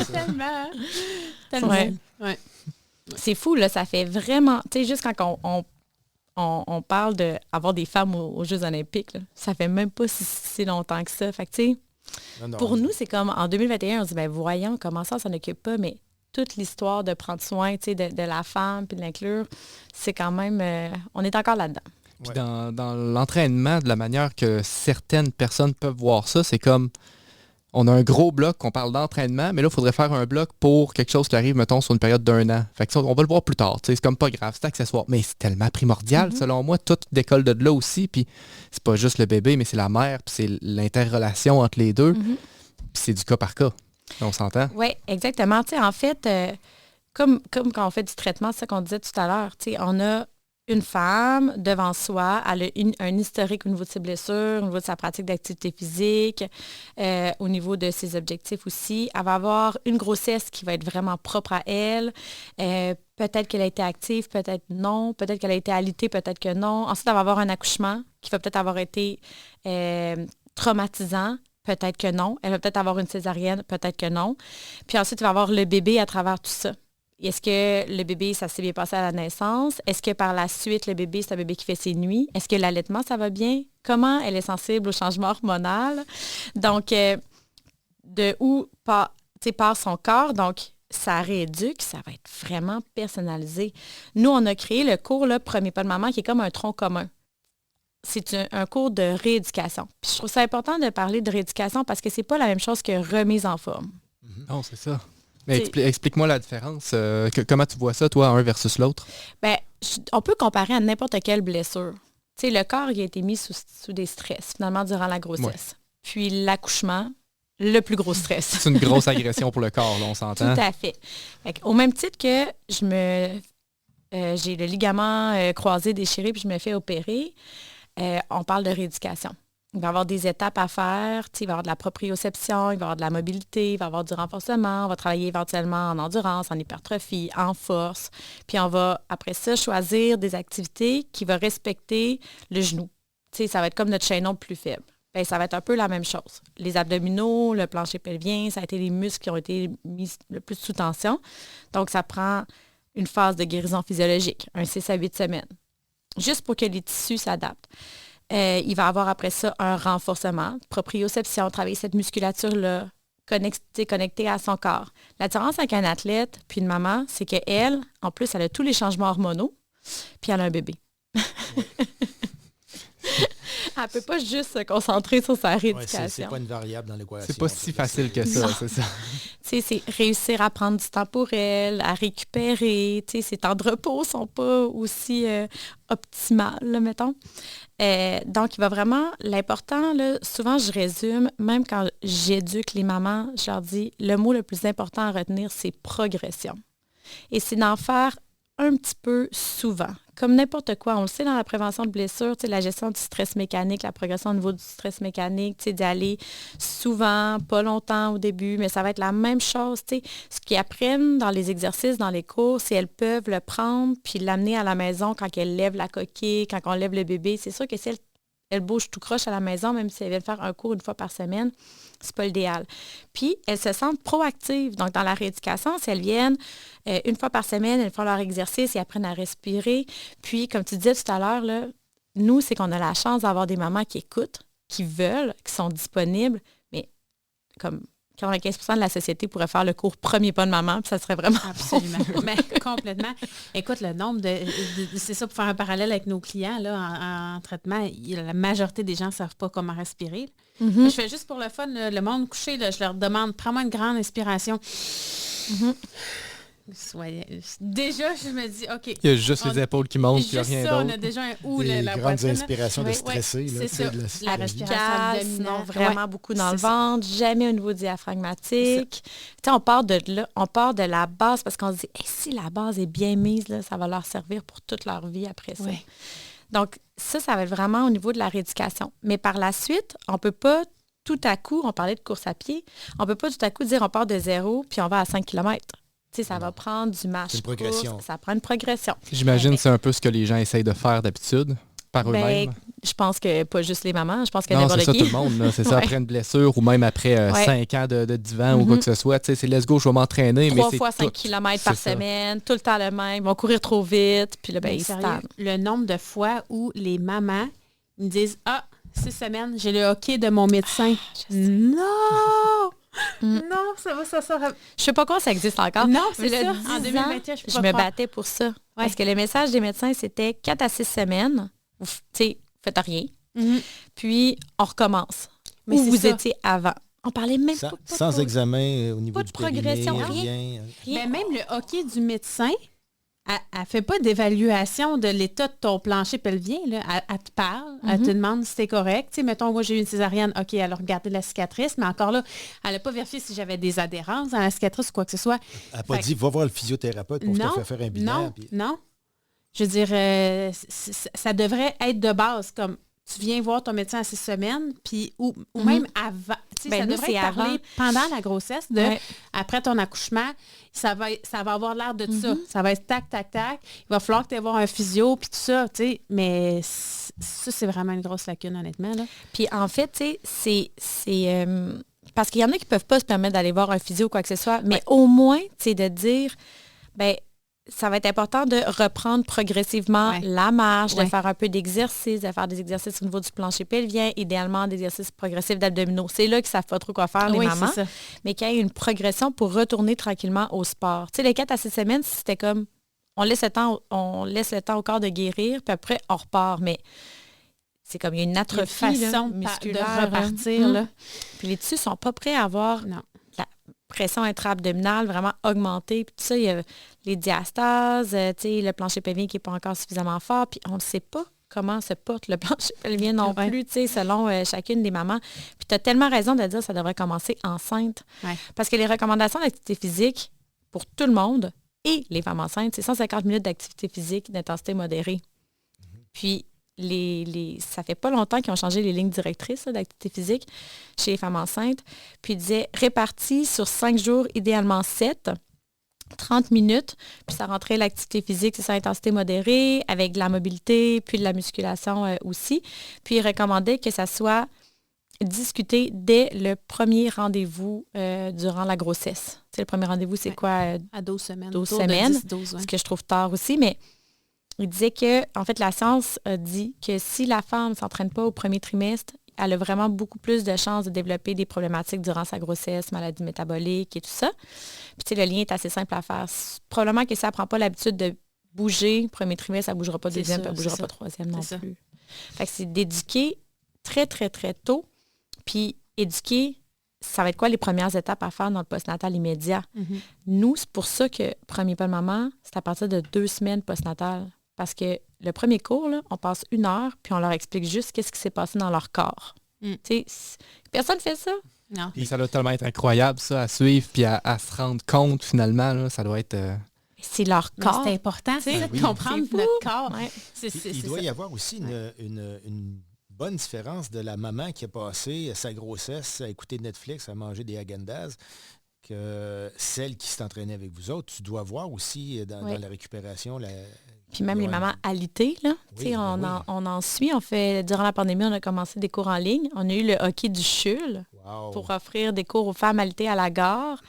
Tellement. Ouais. C'est fou, là, ça fait vraiment... Tu sais, juste quand on parle d'avoir des femmes aux Jeux olympiques, là, ça fait même pas si longtemps que ça. Fait que, tu sais, pour nous, c'est comme en 2021, on se dit, voyons, comment ça, on s'en occupe pas, mais toute l'histoire de prendre soin, tu sais, de la femme puis de l'inclure, c'est quand même... on est encore là-dedans. Puis dans l'entraînement, de la manière que certaines personnes peuvent voir ça, c'est comme... On a un gros bloc qu'on parle d'entraînement, mais là, il faudrait faire un bloc pour quelque chose qui arrive, mettons, sur une période d'1 an. Fait que ça, on va le voir plus tard. C'est comme pas grave, c'est accessoire. Mais c'est tellement primordial, selon moi. Tout décolle de là aussi. Puis c'est pas juste le bébé, mais c'est la mère, puis c'est l'interrelation entre les deux. Puis c'est du cas par cas. On s'entend? Oui, exactement. En fait, comme quand on fait du traitement, c'est ça qu'on disait tout à l'heure, on a une femme devant soi, elle a un historique au niveau de ses blessures, au niveau de sa pratique d'activité physique, au niveau de ses objectifs aussi. Elle va avoir une grossesse qui va être vraiment propre à elle. Peut-être qu'elle a été active, peut-être non. Peut-être qu'elle a été alitée, peut-être que non. Ensuite, elle va avoir un accouchement qui va peut-être avoir été traumatisant. Peut-être que non. Elle va peut-être avoir une césarienne, peut-être que non. Puis ensuite, il va avoir le bébé à travers tout ça. Est-ce que le bébé, ça s'est bien passé à la naissance? Est-ce que par la suite, le bébé, c'est un bébé qui fait ses nuits? Est-ce que l'allaitement, ça va bien? Comment elle est sensible au changement hormonal? Donc, de où part son corps? Donc, ça rééduque, ça va être vraiment personnalisé. Nous, on a créé le cours, là, Premier pas de maman, qui est comme un tronc commun. C'est un cours de rééducation. Puis je trouve ça important de parler de rééducation parce que c'est pas la même chose que remise en forme. Non, c'est ça. Mais explique-moi la différence. Comment tu vois ça, toi, un versus l'autre? Bien, on peut comparer à n'importe quelle blessure. Tu sais, le corps il a été mis sous des stress, finalement, durant la grossesse. Ouais. Puis l'accouchement, le plus gros stress. C'est une grosse agression pour le corps, là, on s'entend. Tout à fait. Au même titre que j'ai le ligament croisé déchiré puis je me fais opérer, on parle de rééducation. Il va y avoir des étapes à faire. Il va y avoir de la proprioception, il va y avoir de la mobilité, il va y avoir du renforcement. On va travailler éventuellement en endurance, en hypertrophie, en force. Puis on va, après ça, choisir des activités qui vont respecter le genou. Ça va être comme notre chaînon plus faible. Bien, ça va être un peu la même chose. Les abdominaux, le plancher pelvien, ça a été les muscles qui ont été mis le plus sous tension. Donc, ça prend une phase de guérison physiologique, un 6 à 8 semaines, juste pour que les tissus s'adaptent. Il va avoir après ça un renforcement, proprioception, travailler cette musculature-là, connectée à son corps. La différence avec un athlète puis une maman, c'est qu'elle, en plus, elle a tous les changements hormonaux, puis elle a un bébé. Elle ne peut pas juste se concentrer sur sa rééducation. Ouais, c'est pas une variable dans l'équation. C'est pas si facile que ça, c'est ça. C'est réussir à prendre du temps pour elle, à récupérer. Ses temps de repos ne sont pas aussi optimales, là, mettons. Donc, il va vraiment, l'important, là, souvent je résume, même quand j'éduque les mamans, je leur dis, le mot le plus important à retenir, c'est progression. Et c'est d'en faire un petit peu souvent. Comme n'importe quoi, on le sait dans la prévention de blessures, la gestion du stress mécanique, la progression au niveau du stress mécanique, d'y aller souvent, pas longtemps au début, mais ça va être la même chose. Ce qu'ils apprennent dans les exercices, dans les cours, c'est qu'elles peuvent le prendre puis l'amener à la maison quand elles lèvent la coquille, quand on lève le bébé. C'est sûr que si elles bougent tout croche à la maison, même si elles viennent faire un cours une fois par semaine, c'est pas l'idéal. Puis, elles se sentent proactives. Donc, dans la rééducation, si elles viennent une fois par semaine, elles font leur exercice et apprennent à respirer. Puis, comme tu disais tout à l'heure, là, nous, c'est qu'on a la chance d'avoir des mamans qui écoutent, qui veulent, qui sont disponibles, mais comme 95% de la société pourrait faire le cours Premier pas de maman, puis ça serait vraiment absolument. Mais complètement. Écoute, le nombre c'est ça, pour faire un parallèle avec nos clients là, en traitement, la majorité des gens ne savent pas comment respirer. Mm-hmm. Je fais juste pour le fun, le monde couché, là, je leur demande, prends-moi une grande inspiration. Mm-hmm. Déjà, je me dis, OK. Il y a juste les épaules qui montent, il n'y a rien d'autre. On a déjà un la grandes inspirations de stresser. C'est ça. La respiration, sinon vraiment beaucoup dans le ventre, jamais au niveau diaphragmatique. On part de là, on part de la base parce qu'on se dit, si la base est bien mise, là, ça va leur servir pour toute leur vie après ça. Oui. Donc, ça va être vraiment au niveau de la rééducation. Mais par la suite, on ne peut pas tout à coup, on parlait de course à pied, on ne peut pas tout à coup dire on part de 0 puis on va à 5 km. Ça va prendre du marche. C'est une progression. Ça prend une progression. J'imagine que c'est un peu ce que les gens essayent de faire d'habitude, par eux-mêmes. Je pense que pas juste les mamans, je pense que n'importe qui. Non, c'est ça, tout le monde. Là. C'est ça, après une blessure ou même après 5 ans de divan ou quoi que ce soit. C'est let's go, je vais m'entraîner. 3 fois 5 km par semaine, tout le temps le même. Ils vont courir trop vite. Puis là, ils se tannent. Le nombre de fois où les mamans me disent « Ah, 6 semaines, j'ai le hockey de mon médecin. » Non! Non, ça sort. Je sais pas quoi ça existe encore. Non, c'est ça. En 2021, je me battais pour ça. Ouais. Parce que le message des médecins, c'était 4 à 6 semaines. Tu sais, faites rien. Mm-hmm. Puis, on recommence. Mais où vous étiez avant. On parlait même pas sans examen au niveau pas du de progression, rien. Mais même le hockey du médecin, elle ne fait pas d'évaluation de l'état de ton plancher pelvien. Là. Elle te parle, elle te demande si c'est correct. Tu sais, mettons, moi, j'ai eu une césarienne, OK, elle a regardé la cicatrice, mais encore là, elle n'a pas vérifié si j'avais des adhérences dans la cicatrice ou quoi que ce soit. Elle n'a pas dit, va voir le physiothérapeute pour te faire un bilan. Non. je veux dire, ça devrait être de base, comme tu viens voir ton médecin à 6 semaines, puis ou même avant. Ça devrait être parlé pendant la grossesse, après ton accouchement, ça va avoir l'air de ça. Ça va être tac, tac, tac. Il va falloir que tu aies voir un physio, puis tout ça, tu sais. Mais ça, c'est vraiment une grosse lacune, honnêtement. Là. Puis en fait, tu sais, c'est parce qu'il y en a qui ne peuvent pas se permettre d'aller voir un physio ou quoi que ce soit, mais au moins, tu sais, de dire, ben ça va être important de reprendre progressivement la marche, de faire un peu d'exercice, de faire des exercices au niveau du plancher pelvien, idéalement des exercices progressifs d'abdominaux. C'est là qu'ils ne savent pas trop quoi faire, les mamans. Mais qu'il y ait une progression pour retourner tranquillement au sport. Tu sais, les 4 à 6 semaines, c'était comme, on laisse le temps au corps de guérir, puis après, on repart. Mais c'est comme, il y a une atrophie musculaire. De repartir. Là. Puis les tissus ne sont pas prêts à avoir pression intra-abdominale vraiment augmentée. Puis tout ça, il y a les diastases, le plancher pelvien qui n'est pas encore suffisamment fort. Puis on ne sait pas comment se porte le plancher pelvien non plus, selon chacune des mamans. Puis tu as tellement raison de dire que ça devrait commencer enceinte. Ouais. Parce que les recommandations d'activité physique pour tout le monde et les femmes enceintes, c'est 150 minutes d'activité physique d'intensité modérée. Puis ça fait pas longtemps qu'ils ont changé les lignes directrices d'activité physique chez les femmes enceintes. Puis ils disaient répartis sur 5 jours, idéalement 7, 30 minutes. Puis ça rentrait l'activité physique, c'est ça, intensité modérée, avec de la mobilité, puis de la musculation aussi. Puis ils recommandaient que ça soit discuté dès le premier rendez-vous durant la grossesse. Tu sais, le premier rendez-vous, c'est quoi? À 12 semaines. 12 semaines, 12, ce que je trouve tard aussi, mais il disait que, en fait, la science a dit que si la femme ne s'entraîne pas au premier trimestre, elle a vraiment beaucoup plus de chances de développer des problématiques durant sa grossesse, maladies métaboliques et tout ça. Puis, tu sais, le lien est assez simple à faire. Probablement que si elle ne prend pas l'habitude de bouger, premier trimestre, elle ne bougera pas deuxième, puis elle ne bougera pas troisième non plus. Fait que c'est d'éduquer très, très, très tôt. Puis, éduquer, ça va être quoi les premières étapes à faire dans le postnatal immédiat? Nous, c'est pour ça que Premier pas de maman, c'est à partir de 2 semaines postnatal. Parce que le premier cours, là, on passe 1 heure, puis on leur explique juste qu'est-ce qui s'est passé dans leur corps. Personne ne fait ça. Non. Puis ça doit tellement être incroyable, ça, à suivre, puis à se rendre compte, finalement. Là, ça doit être... C'est leur corps. C'est important, de comprendre notre corps. Ouais. Il doit y avoir aussi une bonne différence de la maman qui a passé sa grossesse à écouter Netflix, à manger des Häagen-Dazs, que celle qui s'est entraînée avec vous autres. Tu dois voir aussi dans la récupération... Puis même les mamans alitées, là, on en suit. Durant la pandémie, on a commencé des cours en ligne. On a eu le hockey du CHUL pour offrir des cours aux femmes alitées à la gare.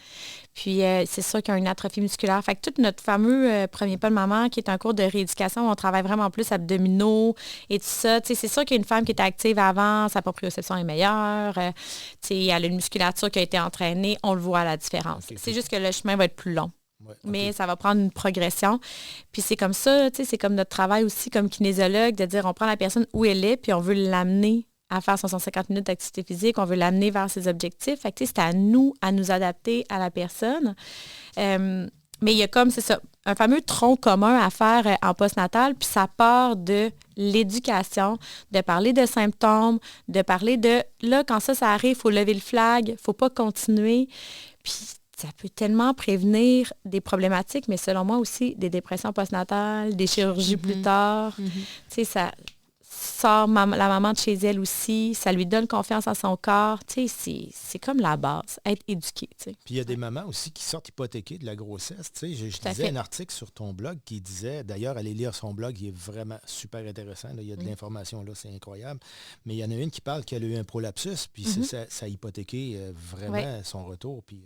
Puis c'est sûr qu'il y a une atrophie musculaire. Fait que tout notre fameux Premier pas de maman, qui est un cours de rééducation où on travaille vraiment plus abdominaux et tout ça. C'est sûr qu'il y a une femme qui était active avant, sa proprioception est meilleure. Elle a une musculature qui a été entraînée. On le voit à la différence. C'est juste que le chemin va être plus long. Mais ça va prendre une progression. Puis c'est comme ça, c'est comme notre travail aussi comme kinésiologue, de dire on prend la personne où elle est, puis on veut l'amener à faire son 150 minutes d'activité physique, on veut l'amener vers ses objectifs. Fait que c'est à nous adapter à la personne. Mais il y a comme, c'est ça, un fameux tronc commun à faire en postnatal, puis ça part de l'éducation, de parler de symptômes, de parler de, là, quand ça arrive, il faut lever le flag, il ne faut pas continuer. Puis ça peut tellement prévenir des problématiques, mais selon moi aussi, des dépressions postnatales, des chirurgies plus tard. Tu sais, ça sort la maman de chez elle aussi, ça lui donne confiance en son corps. Tu sais, c'est comme la base, être éduqué. Tu sais. Puis il y a des mamans aussi qui sortent hypothéquées de la grossesse. Tu sais, je lisais un article sur ton blog qui disait, d'ailleurs, allez lire son blog, il est vraiment super intéressant. Là, il y a de l'information là, c'est incroyable. Mais il y en a une qui parle qu'elle a eu un prolapsus, puis ça a hypothéqué vraiment son retour. Puis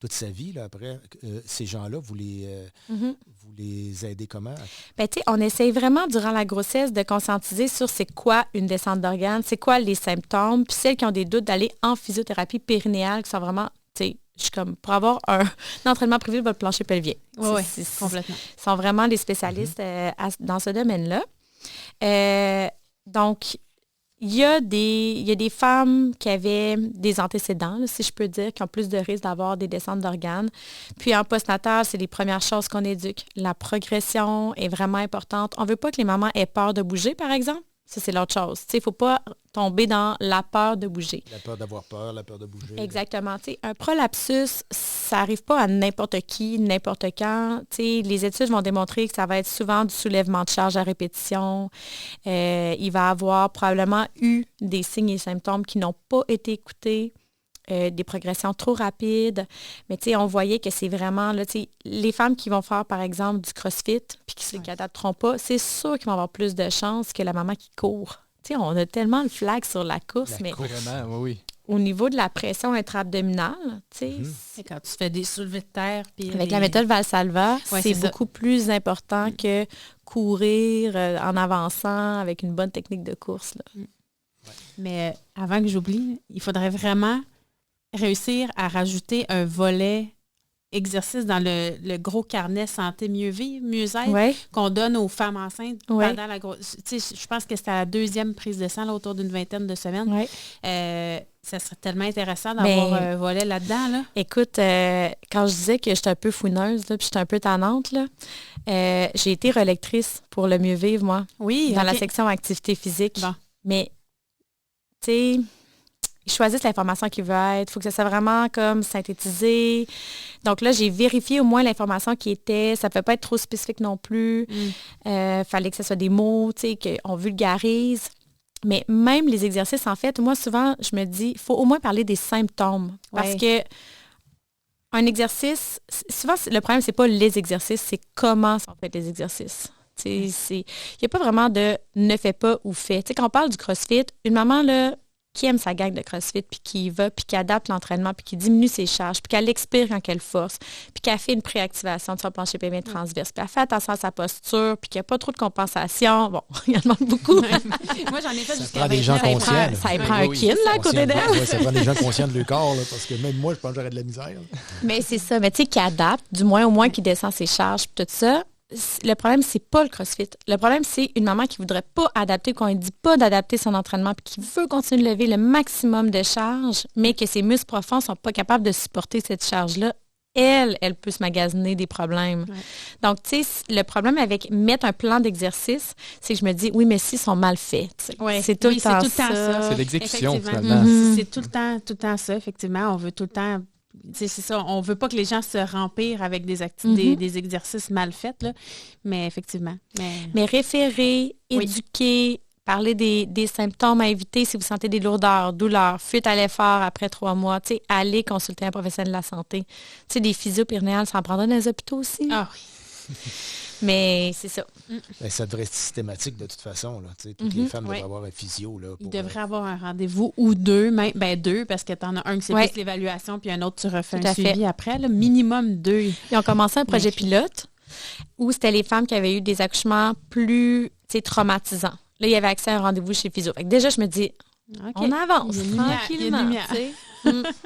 toute sa vie, là, après, ces gens-là, vous les aidez comment? Bien, tu sais, on essaye vraiment, durant la grossesse, de conscientiser sur c'est quoi une descente d'organes, c'est quoi les symptômes, puis celles qui ont des doutes, d'aller en physiothérapie périnéale, qui sont vraiment, tu sais, je suis comme, pour avoir un entraînement privé de votre plancher pelvien. Oui, complètement. Ils sont vraiment des spécialistes dans ce domaine-là. Donc, il y a des femmes qui avaient des antécédents, là, si je peux dire, qui ont plus de risques d'avoir des descentes d'organes. Puis en postnatal, c'est les premières choses qu'on éduque. La progression est vraiment importante. On ne veut pas que les mamans aient peur de bouger, par exemple. Ça, c'est l'autre chose. Il ne faut pas tomber dans la peur de bouger. La peur d'avoir peur, la peur de bouger. Exactement. Un prolapsus, ça n'arrive pas à n'importe qui, n'importe quand. Les études vont démontrer que ça va être souvent du soulèvement de charge à répétition. Il va avoir probablement eu des signes et symptômes qui n'ont pas été écoutés. Des progressions trop rapides. Mais on voyait que c'est vraiment, là, les femmes qui vont faire, par exemple, du crossfit puis qui ne s'adapteront pas, c'est sûr qu'ils vont avoir plus de chances que la maman qui court. On a tellement le flag sur la course, mais vraiment, oui. Au niveau de la pression intra-abdominale, c'est quand tu fais des soulevés de terre. Puis avec la méthode Valsalva, c'est beaucoup plus important que courir en avançant avec une bonne technique de course. Là. Mais avant que j'oublie, il faudrait vraiment réussir à rajouter un volet exercice dans le gros carnet santé mieux vivre, mieux-être qu'on donne aux femmes enceintes pendant la grosse. Je pense que c'était la 2e prise de sang là, autour d'une 20aine de semaines. Ça serait tellement intéressant d'avoir un volet là-dedans. Là. Écoute, quand je disais que j'étais un peu fouineuse, puis j'étais un peu tannante, là, j'ai été relectrice pour le mieux vivre, moi. Oui. Dans la section activité physique. Bon. Mais, tu sais, ils choisissent l'information qu'ils veulent être. Il faut que ça soit vraiment comme synthétisé. Donc là, j'ai vérifié au moins l'information qui était. Ça ne peut pas être trop spécifique non plus. Fallait que ce soit des mots, tu sais, qu'on vulgarise. Mais même les exercices, en fait, moi, souvent, je me dis, il faut au moins parler des symptômes. Parce que un exercice, souvent, le problème, c'est pas les exercices, c'est comment sont faits les exercices. Il n'y a pas vraiment de ne fais pas ou fais. Quand on parle du CrossFit, une maman, là, qui aime sa gang de CrossFit, puis qui y va, puis qui adapte l'entraînement, puis qui diminue ses charges, puis qu'elle expire quand elle force, puis qu'elle fait une préactivation de son plancher pelvien transverse, puis elle fait attention à sa posture, puis qu'il n'y a pas trop de compensation. Bon, il en demande beaucoup. Moi, j'en ai fait jusqu'à 20 gens conscients. Ça prend un kin, là, à côté d'elle. Ça prend des gens conscients de leur corps, là, parce que même moi, je pense que j'aurais de la misère. Mais c'est ça. Mais tu sais, qui adapte, du moins au moins qui descend ses charges, puis tout ça. Le problème, c'est pas le CrossFit. Le problème, c'est une maman qui voudrait pas adapter, qu'on ne dit pas d'adapter son entraînement, puis qui veut continuer de lever le maximum de charge, mais que ses muscles profonds sont pas capables de supporter cette charge-là. Elle peut se magasiner des problèmes. Ouais. Donc, tu sais, le problème avec mettre un plan d'exercice, c'est que je me dis, oui, mais s'ils sont mal faits. Ouais. C'est tout le temps ça. C'est l'exécution, finalement. C'est tout le temps ça, effectivement. On veut tout le temps... C'est ça, on ne veut pas que les gens se rempirent avec des exercices mal faits, là. Mais effectivement. Mais référer, éduquer, parler des symptômes à éviter si vous sentez des lourdeurs, douleurs, fuite à l'effort après 3 mois, allez consulter un professionnel de la santé. Des physio-périnéales, ça en prendra dans les hôpitaux aussi. Ah oui. Mais c'est ça. Ben, ça devrait être systématique de toute façon. Là. Toutes les femmes devraient avoir un physio. Là, Ils devraient avoir un rendez-vous ou 2, même, 2, parce que tu en as un qui c'est plus l'évaluation, puis un autre, tu refais un suivi après. Là, minimum 2. Ils ont commencé un projet pilote où c'était les femmes qui avaient eu des accouchements plus traumatisants. Là, il y avait accès à un rendez-vous chez physio. Fait que déjà, je me dis, on avance tranquillement.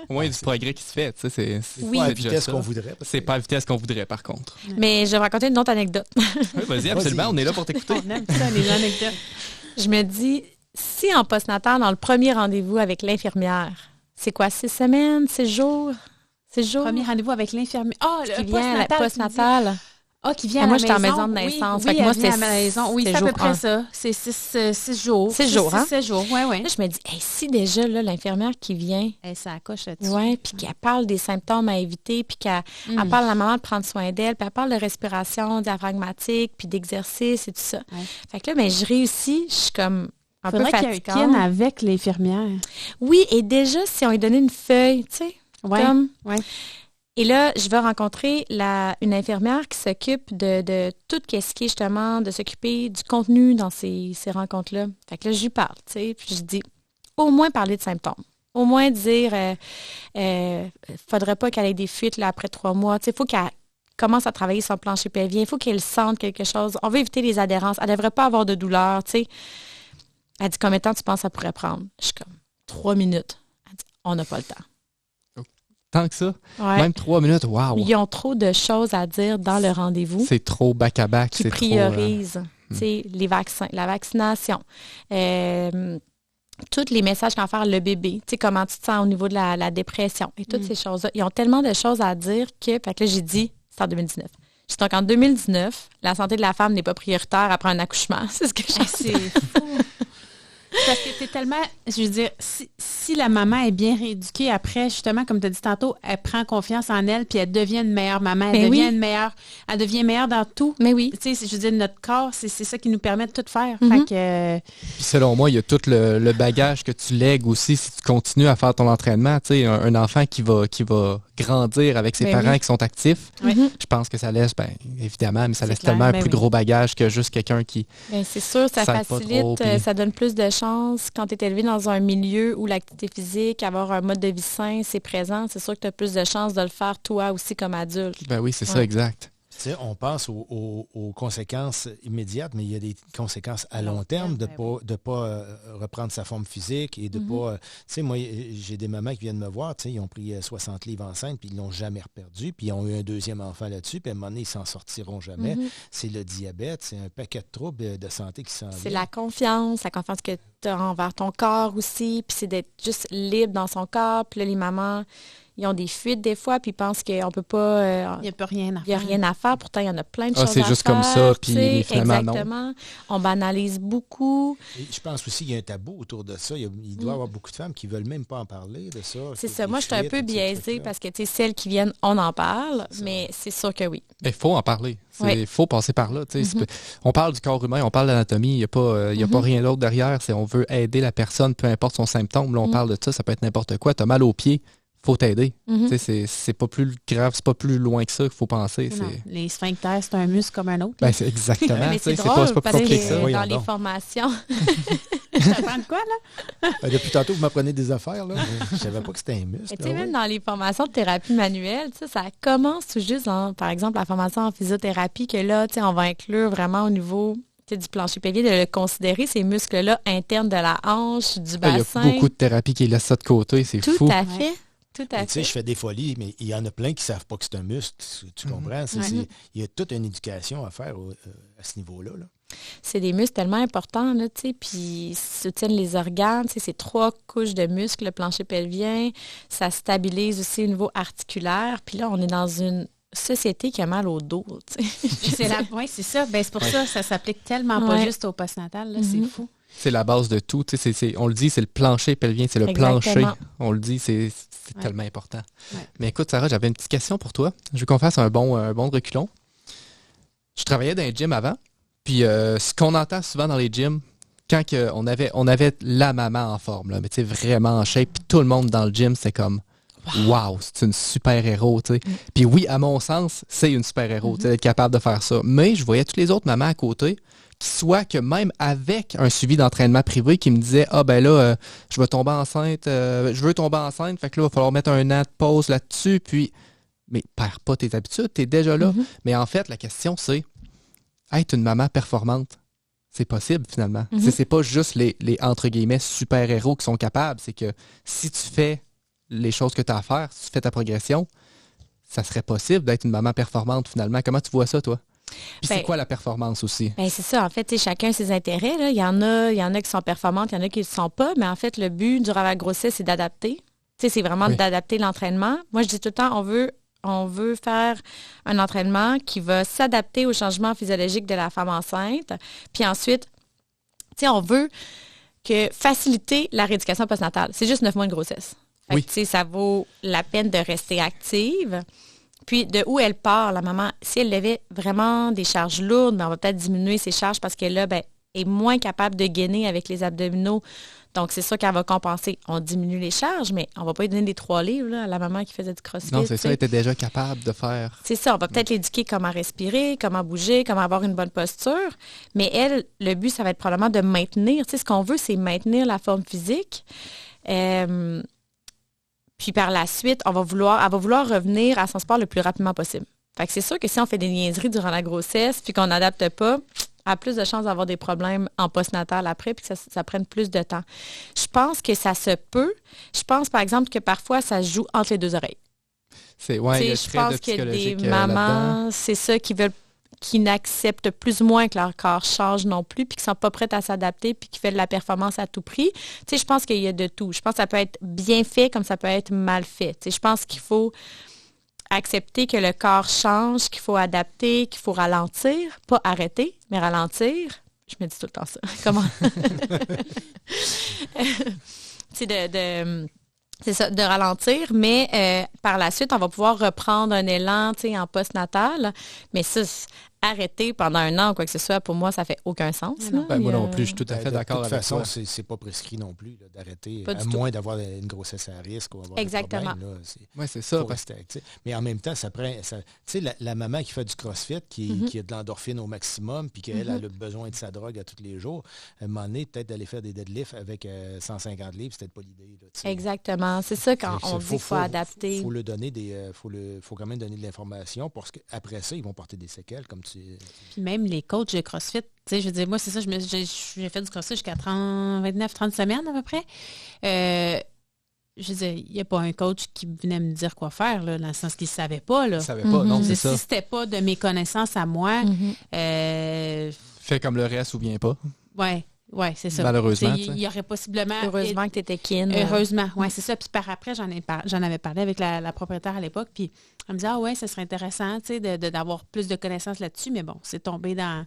Au moins, il y a du progrès qui se fait. C'est pas à la vitesse qu'on voudrait. C'est pas à la vitesse qu'on voudrait, par contre. Mais je vais raconter une autre anecdote. Oui, vas-y, absolument. On est là pour t'écouter. On aime ça, les anecdotes. Je me dis, si en postnatal, dans le premier rendez-vous avec l'infirmière, c'est quoi, 6 semaines, 6 jours? 6 jours? Premier rendez-vous avec l'infirmière. Qui vient à la postnatale. Qui vient à la maison. Moi, j'étais en maison de naissance. Oui, moi, c'est à la maison. Oui, c'est à peu près ça. C'est 6 jours. 6 jours, hein? 6 jours, oui. Là, je me dis, si déjà, là, l'infirmière qui vient... ça accroche là-dessus. Oui, puis qu'elle parle des symptômes à éviter, puis qu'elle parle à la maman de prendre soin d'elle, puis elle parle de respiration diaphragmatique, puis d'exercice et tout ça. Ouais. Fait que là, je réussis, je suis comme un peu fatigante. Faudrait qu'il y ait un kin avec l'infirmière. Oui, et déjà, si on lui donnait une feuille, tu sais, comme... Ouais. Et là, je vais rencontrer une infirmière qui s'occupe de tout ce qui est justement de s'occuper du contenu dans ces rencontres-là. Fait que là, je lui parle, tu sais, puis je dis, au moins parler de symptômes. Au moins dire, faudrait pas qu'elle ait des fuites là, après 3 mois. Tu sais, il faut qu'elle commence à travailler son plancher pelvien. Il faut qu'elle sente quelque chose. On veut éviter les adhérences. Elle devrait pas avoir de douleur, tu sais. Elle dit, combien de temps tu penses que ça pourrait prendre? Je suis comme, 3 minutes. Elle dit, on n'a pas le temps. Tant que ça? Ouais. Même 3 minutes, waouh! Ils ont trop de choses à dire dans le rendez-vous. C'est trop back-à-back. Qui priorisent les vaccins, la vaccination, tous les messages qu'en faire le bébé, comment tu te sens au niveau de la dépression et toutes ces choses-là. Ils ont tellement de choses à dire que là, j'ai dit, c'est en 2019. Donc, en 2019, la santé de la femme n'est pas prioritaire après un accouchement. C'est ce que j'ai dit. Parce que c'est tellement, je veux dire, si la maman est bien rééduquée après, justement, comme tu as dit tantôt, elle prend confiance en elle, puis elle devient une meilleure maman, elle devient meilleure dans tout. Mais oui. Tu sais, je veux dire, notre corps, c'est ça qui nous permet de tout faire. Mm-hmm. Fait que, Puis selon moi, il y a tout le bagage que tu lègues aussi si tu continues à faire ton entraînement. Tu sais, un enfant qui va grandir avec ses parents qui sont actifs, je pense que ça laisse, évidemment, mais ça laisse tellement un plus gros bagage que juste quelqu'un qui... C'est sûr, ça facilite, ça donne plus de chances quand tu es élevé dans un milieu où l'activité physique, avoir un mode de vie sain, c'est présent. C'est sûr que tu as plus de chances de le faire toi aussi comme adulte. Ben oui, c'est ça, exact. Tu sais, on pense aux conséquences immédiates, mais il y a des conséquences à long terme de ne pas reprendre sa forme physique et de pas... Tu sais, moi, j'ai des mamans qui viennent me voir, tu sais, ils ont pris 60 livres enceintes, puis ils ne l'ont jamais reperdu, puis ils ont eu un deuxième enfant là-dessus, puis à un moment donné, ils s'en sortiront jamais. C'est le diabète, c'est un paquet de troubles de santé qui s'en viennent. C'est la confiance que tu as envers ton corps aussi, puis c'est d'être juste libre dans son corps, puis là, les mamans... Ils ont des fuites des fois, puis ils pensent qu'on ne peut pas... il n'y a pas rien à faire. Il n'y a rien à faire. Pourtant, il y en a plein de choses à faire. C'est juste comme ça, puis finalement, exactement. Non. On banalise beaucoup. Et je pense aussi qu'il y a un tabou autour de ça. Il doit y avoir beaucoup de femmes qui ne veulent même pas en parler de ça. C'est ça. Moi, je suis un peu biaisée parce que, tu sais, celles qui viennent, on en parle, mais c'est sûr que oui. Il faut en parler. Il faut passer par là. On parle du corps humain, on parle d'anatomie. Il n'y a pas rien d'autre derrière. On veut aider la personne, peu importe son symptôme. Là, on parle de ça peut être n'importe quoi. Tu as mal aux pieds. Faut t'aider. C'est pas plus grave, c'est pas plus loin que ça qu'il faut penser. Les sphincters, c'est un muscle comme un autre. C'est exactement. C'est drôle, pas plus compliqué que ça. Dans les formations. Je t'apprends de quoi, là? Depuis tantôt, vous m'apprenez des affaires. Là. Je savais pas que c'était un muscle. Même dans les formations de thérapie manuelle, ça commence tout juste, par exemple, la formation en physiothérapie, que là, on va inclure vraiment au niveau... du plancher pelvien, de le considérer, ces muscles-là internes de la hanche, du bassin. Il y a beaucoup de thérapies qui laissent ça de côté, c'est fou. Tout à fait. Tout à fait. Tu sais, je fais des folies, mais il y en a plein qui ne savent pas que c'est un muscle. Tu comprends? Il y a toute une éducation à faire à ce niveau-là. Là. C'est des muscles tellement importants, là, tu sais, puis soutiennent les organes. Tu sais, c'est 3 couches de muscles, le plancher pelvien. Ça stabilise aussi au niveau articulaire. Puis là, on est dans une société qui a mal au dos. Oui, c'est ça. C'est pour ça ça s'applique tellement pas juste au postnatal. Là, c'est fou. C'est la base de tout. On le dit, c'est le plancher pelvien, c'est le plancher. On le dit, c'est tellement important. Ouais. Mais écoute, Sarah, j'avais une petite question pour toi. Je veux qu'on fasse un bon reculon. Je travaillais dans un gym avant, puis ce qu'on entend souvent dans les gyms, quand on avait la maman en forme, là, mais tu sais, vraiment en shape, puis tout le monde dans le gym, c'est comme... Wow, c'est une super-héros, tu sais. Puis oui, à mon sens, c'est une super-héros, tu sais, d'être capable de faire ça. Mais je voyais toutes les autres mamans à côté, qui soit que même avec un suivi d'entraînement privé, qui me disaient, je vais tomber enceinte, je veux tomber enceinte, fait que là, il va falloir mettre un an de pause là-dessus, puis, mais perds pas tes habitudes, t'es déjà là. Mais en fait, la question, c'est, être une maman performante, c'est possible finalement. C'est pas juste les entre guillemets, super-héros qui sont capables, c'est que si tu fais les choses que tu as à faire, si tu fais ta progression, ça serait possible d'être une maman performante finalement. Comment tu vois ça, toi? Puis c'est quoi la performance aussi? C'est ça, en fait, chacun a ses intérêts. Là. Il y en a qui sont performantes, il y en a qui ne le sont pas, mais en fait, le but durant la grossesse, c'est d'adapter. C'est vraiment d'adapter l'entraînement. Moi, je dis tout le temps, on veut faire un entraînement qui va s'adapter aux changements physiologiques de la femme enceinte. Puis ensuite, on veut faciliter la rééducation postnatale. C'est juste 9 mois de grossesse. Fait que, ça vaut la peine de rester active. Puis, de où elle part, la maman, si elle avait vraiment des charges lourdes, on va peut-être diminuer ses charges parce qu'elle là, est moins capable de gainer avec les abdominaux. Donc, c'est sûr qu'elle va compenser. On diminue les charges, mais on ne va pas lui donner des 3 livres là, à la maman qui faisait du crossfit. Non, c'est ça, elle était déjà capable de faire. C'est ça, on va peut-être l'éduquer comment respirer, comment bouger, comment avoir une bonne posture. Mais elle, le but, ça va être probablement de maintenir. Ce qu'on veut, c'est maintenir la forme physique. Puis par la suite, elle va vouloir revenir à son sport le plus rapidement possible. Fait que c'est sûr que si on fait des niaiseries durant la grossesse puis qu'on n'adapte pas, elle a plus de chances d'avoir des problèmes en postnatal après puis que ça prenne plus de temps. Je pense que ça se peut. Je pense, par exemple, que parfois, ça se joue entre les 2 oreilles. Je pense qu'il y a des mamans, c'est ça, qui n'acceptent plus ou moins que leur corps change non plus, puis qui ne sont pas prêtes à s'adapter, puis qui font de la performance à tout prix. Je pense qu'il y a de tout. Je pense que ça peut être bien fait comme ça peut être mal fait. Je pense qu'il faut accepter que le corps change, qu'il faut adapter, qu'il faut ralentir, pas arrêter, mais ralentir, Je me dis tout le temps ça. Comment? C'est c'est ça, de ralentir, mais par la suite, on va pouvoir reprendre un élan, en postnatal. Mais ça, arrêter pendant 1 an ou quoi que ce soit, pour moi, ça fait aucun sens. Ben, moi non plus, je suis tout à fait d'accord avec toi. De toute façon, c'est pas prescrit non plus d'arrêter, à moins d'avoir une grossesse à risque ou avoir Exactement. des problèmes. Oui, c'est ça. Mais en même temps, ça prend... Tu sais, la maman qui fait du crossfit, qui a de l'endorphine au maximum, puis qu'elle a besoin de sa drogue à tous les jours, à un moment donné, peut-être d'aller faire des deadlifts avec 150 livres, c'est peut-être pas l'idée. Exactement. C'est ça quand on dit qu'il faut adapter. Il faut le donner faut quand même donner de l'information, parce qu'après ça, ils vont porter des séquelles, comme tu... Puis même les coachs de CrossFit, tu sais, je veux dire, moi, c'est ça, j'ai fait du CrossFit jusqu'à 29-30 semaines à peu près. Je veux dire, il n'y a pas un coach qui venait me dire quoi faire, là, dans le sens qu'il ne savait pas. Là. Il ne savait pas, non, c'est ça. Si c'était pas de mes connaissances à moi... Fais comme le reste ou viens pas. Oui, c'est ça. Malheureusement. Il y aurait possiblement... Heureusement que tu étais kin. Heureusement, oui, c'est ça. Puis par après, j'en avais parlé avec la propriétaire à l'époque, puis elle me disait, ouais, ça serait intéressant, tu sais, d'avoir plus de connaissances là-dessus, mais bon, c'est tombé dans...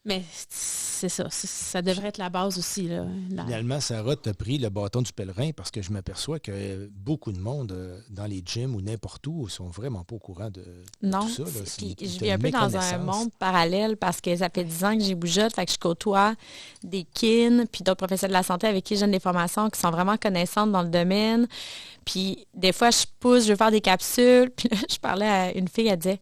Mais c'est ça, ça devrait être la base aussi. Là, Finalement, Sarah t'a pris le bâton du pèlerin parce que je m'aperçois que beaucoup de monde dans les gyms ou n'importe où sont vraiment pas au courant de tout ça. Là. Puis je vis un peu dans un monde parallèle parce que ça fait 10 ans que j'ai bougeotte, fait que je côtoie des kin puis d'autres professionnels de la santé avec qui je donne des formations qui sont vraiment connaissantes dans le domaine. Puis des fois, je pousse, je veux faire des capsules. Puis là, je parlais à une fille, elle disait,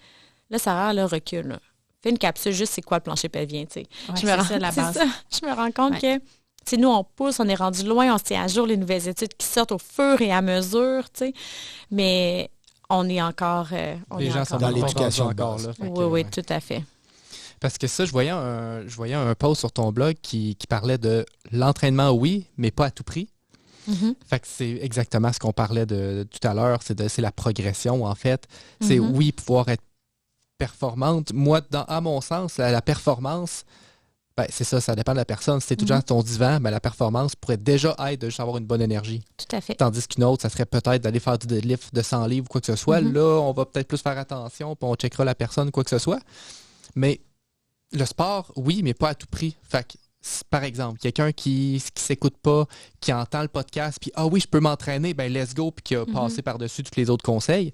là, Sarah, là, recule, là. Fais une capsule, juste c'est quoi le plancher pelvien, tu sais. Ouais, c'est la base. Je me rends compte que, tu sais, nous, on pousse, on est rendu loin, on se tient à jour les nouvelles études qui sortent au fur et à mesure, tu sais. Mais on est encore... les gens sont dans l'éducation encore, là. Oui, tout à fait. Parce que ça, je voyais un post sur ton blog qui parlait de l'entraînement, oui, mais pas à tout prix. Fait que c'est exactement ce qu'on parlait de tout à l'heure, c'est la progression, en fait. C'est, oui, pouvoir être performante. Moi, à mon sens, la performance, ben, c'est ça dépend de la personne. Si tu es toujours dans ton divan, ben, la performance pourrait déjà être de juste avoir une bonne énergie. Tout à fait. Tandis qu'une autre, ça serait peut-être d'aller faire du deadlift de 100 livres ou quoi que ce soit. Là, on va peut-être plus faire attention, puis on checkera la personne, quoi que ce soit. Mais le sport, oui, mais pas à tout prix. Fait que, par exemple, quelqu'un qui s'écoute pas, qui entend le podcast, puis « Ah oui, je peux m'entraîner, ben let's go », puis qui a passé par-dessus tous les autres conseils,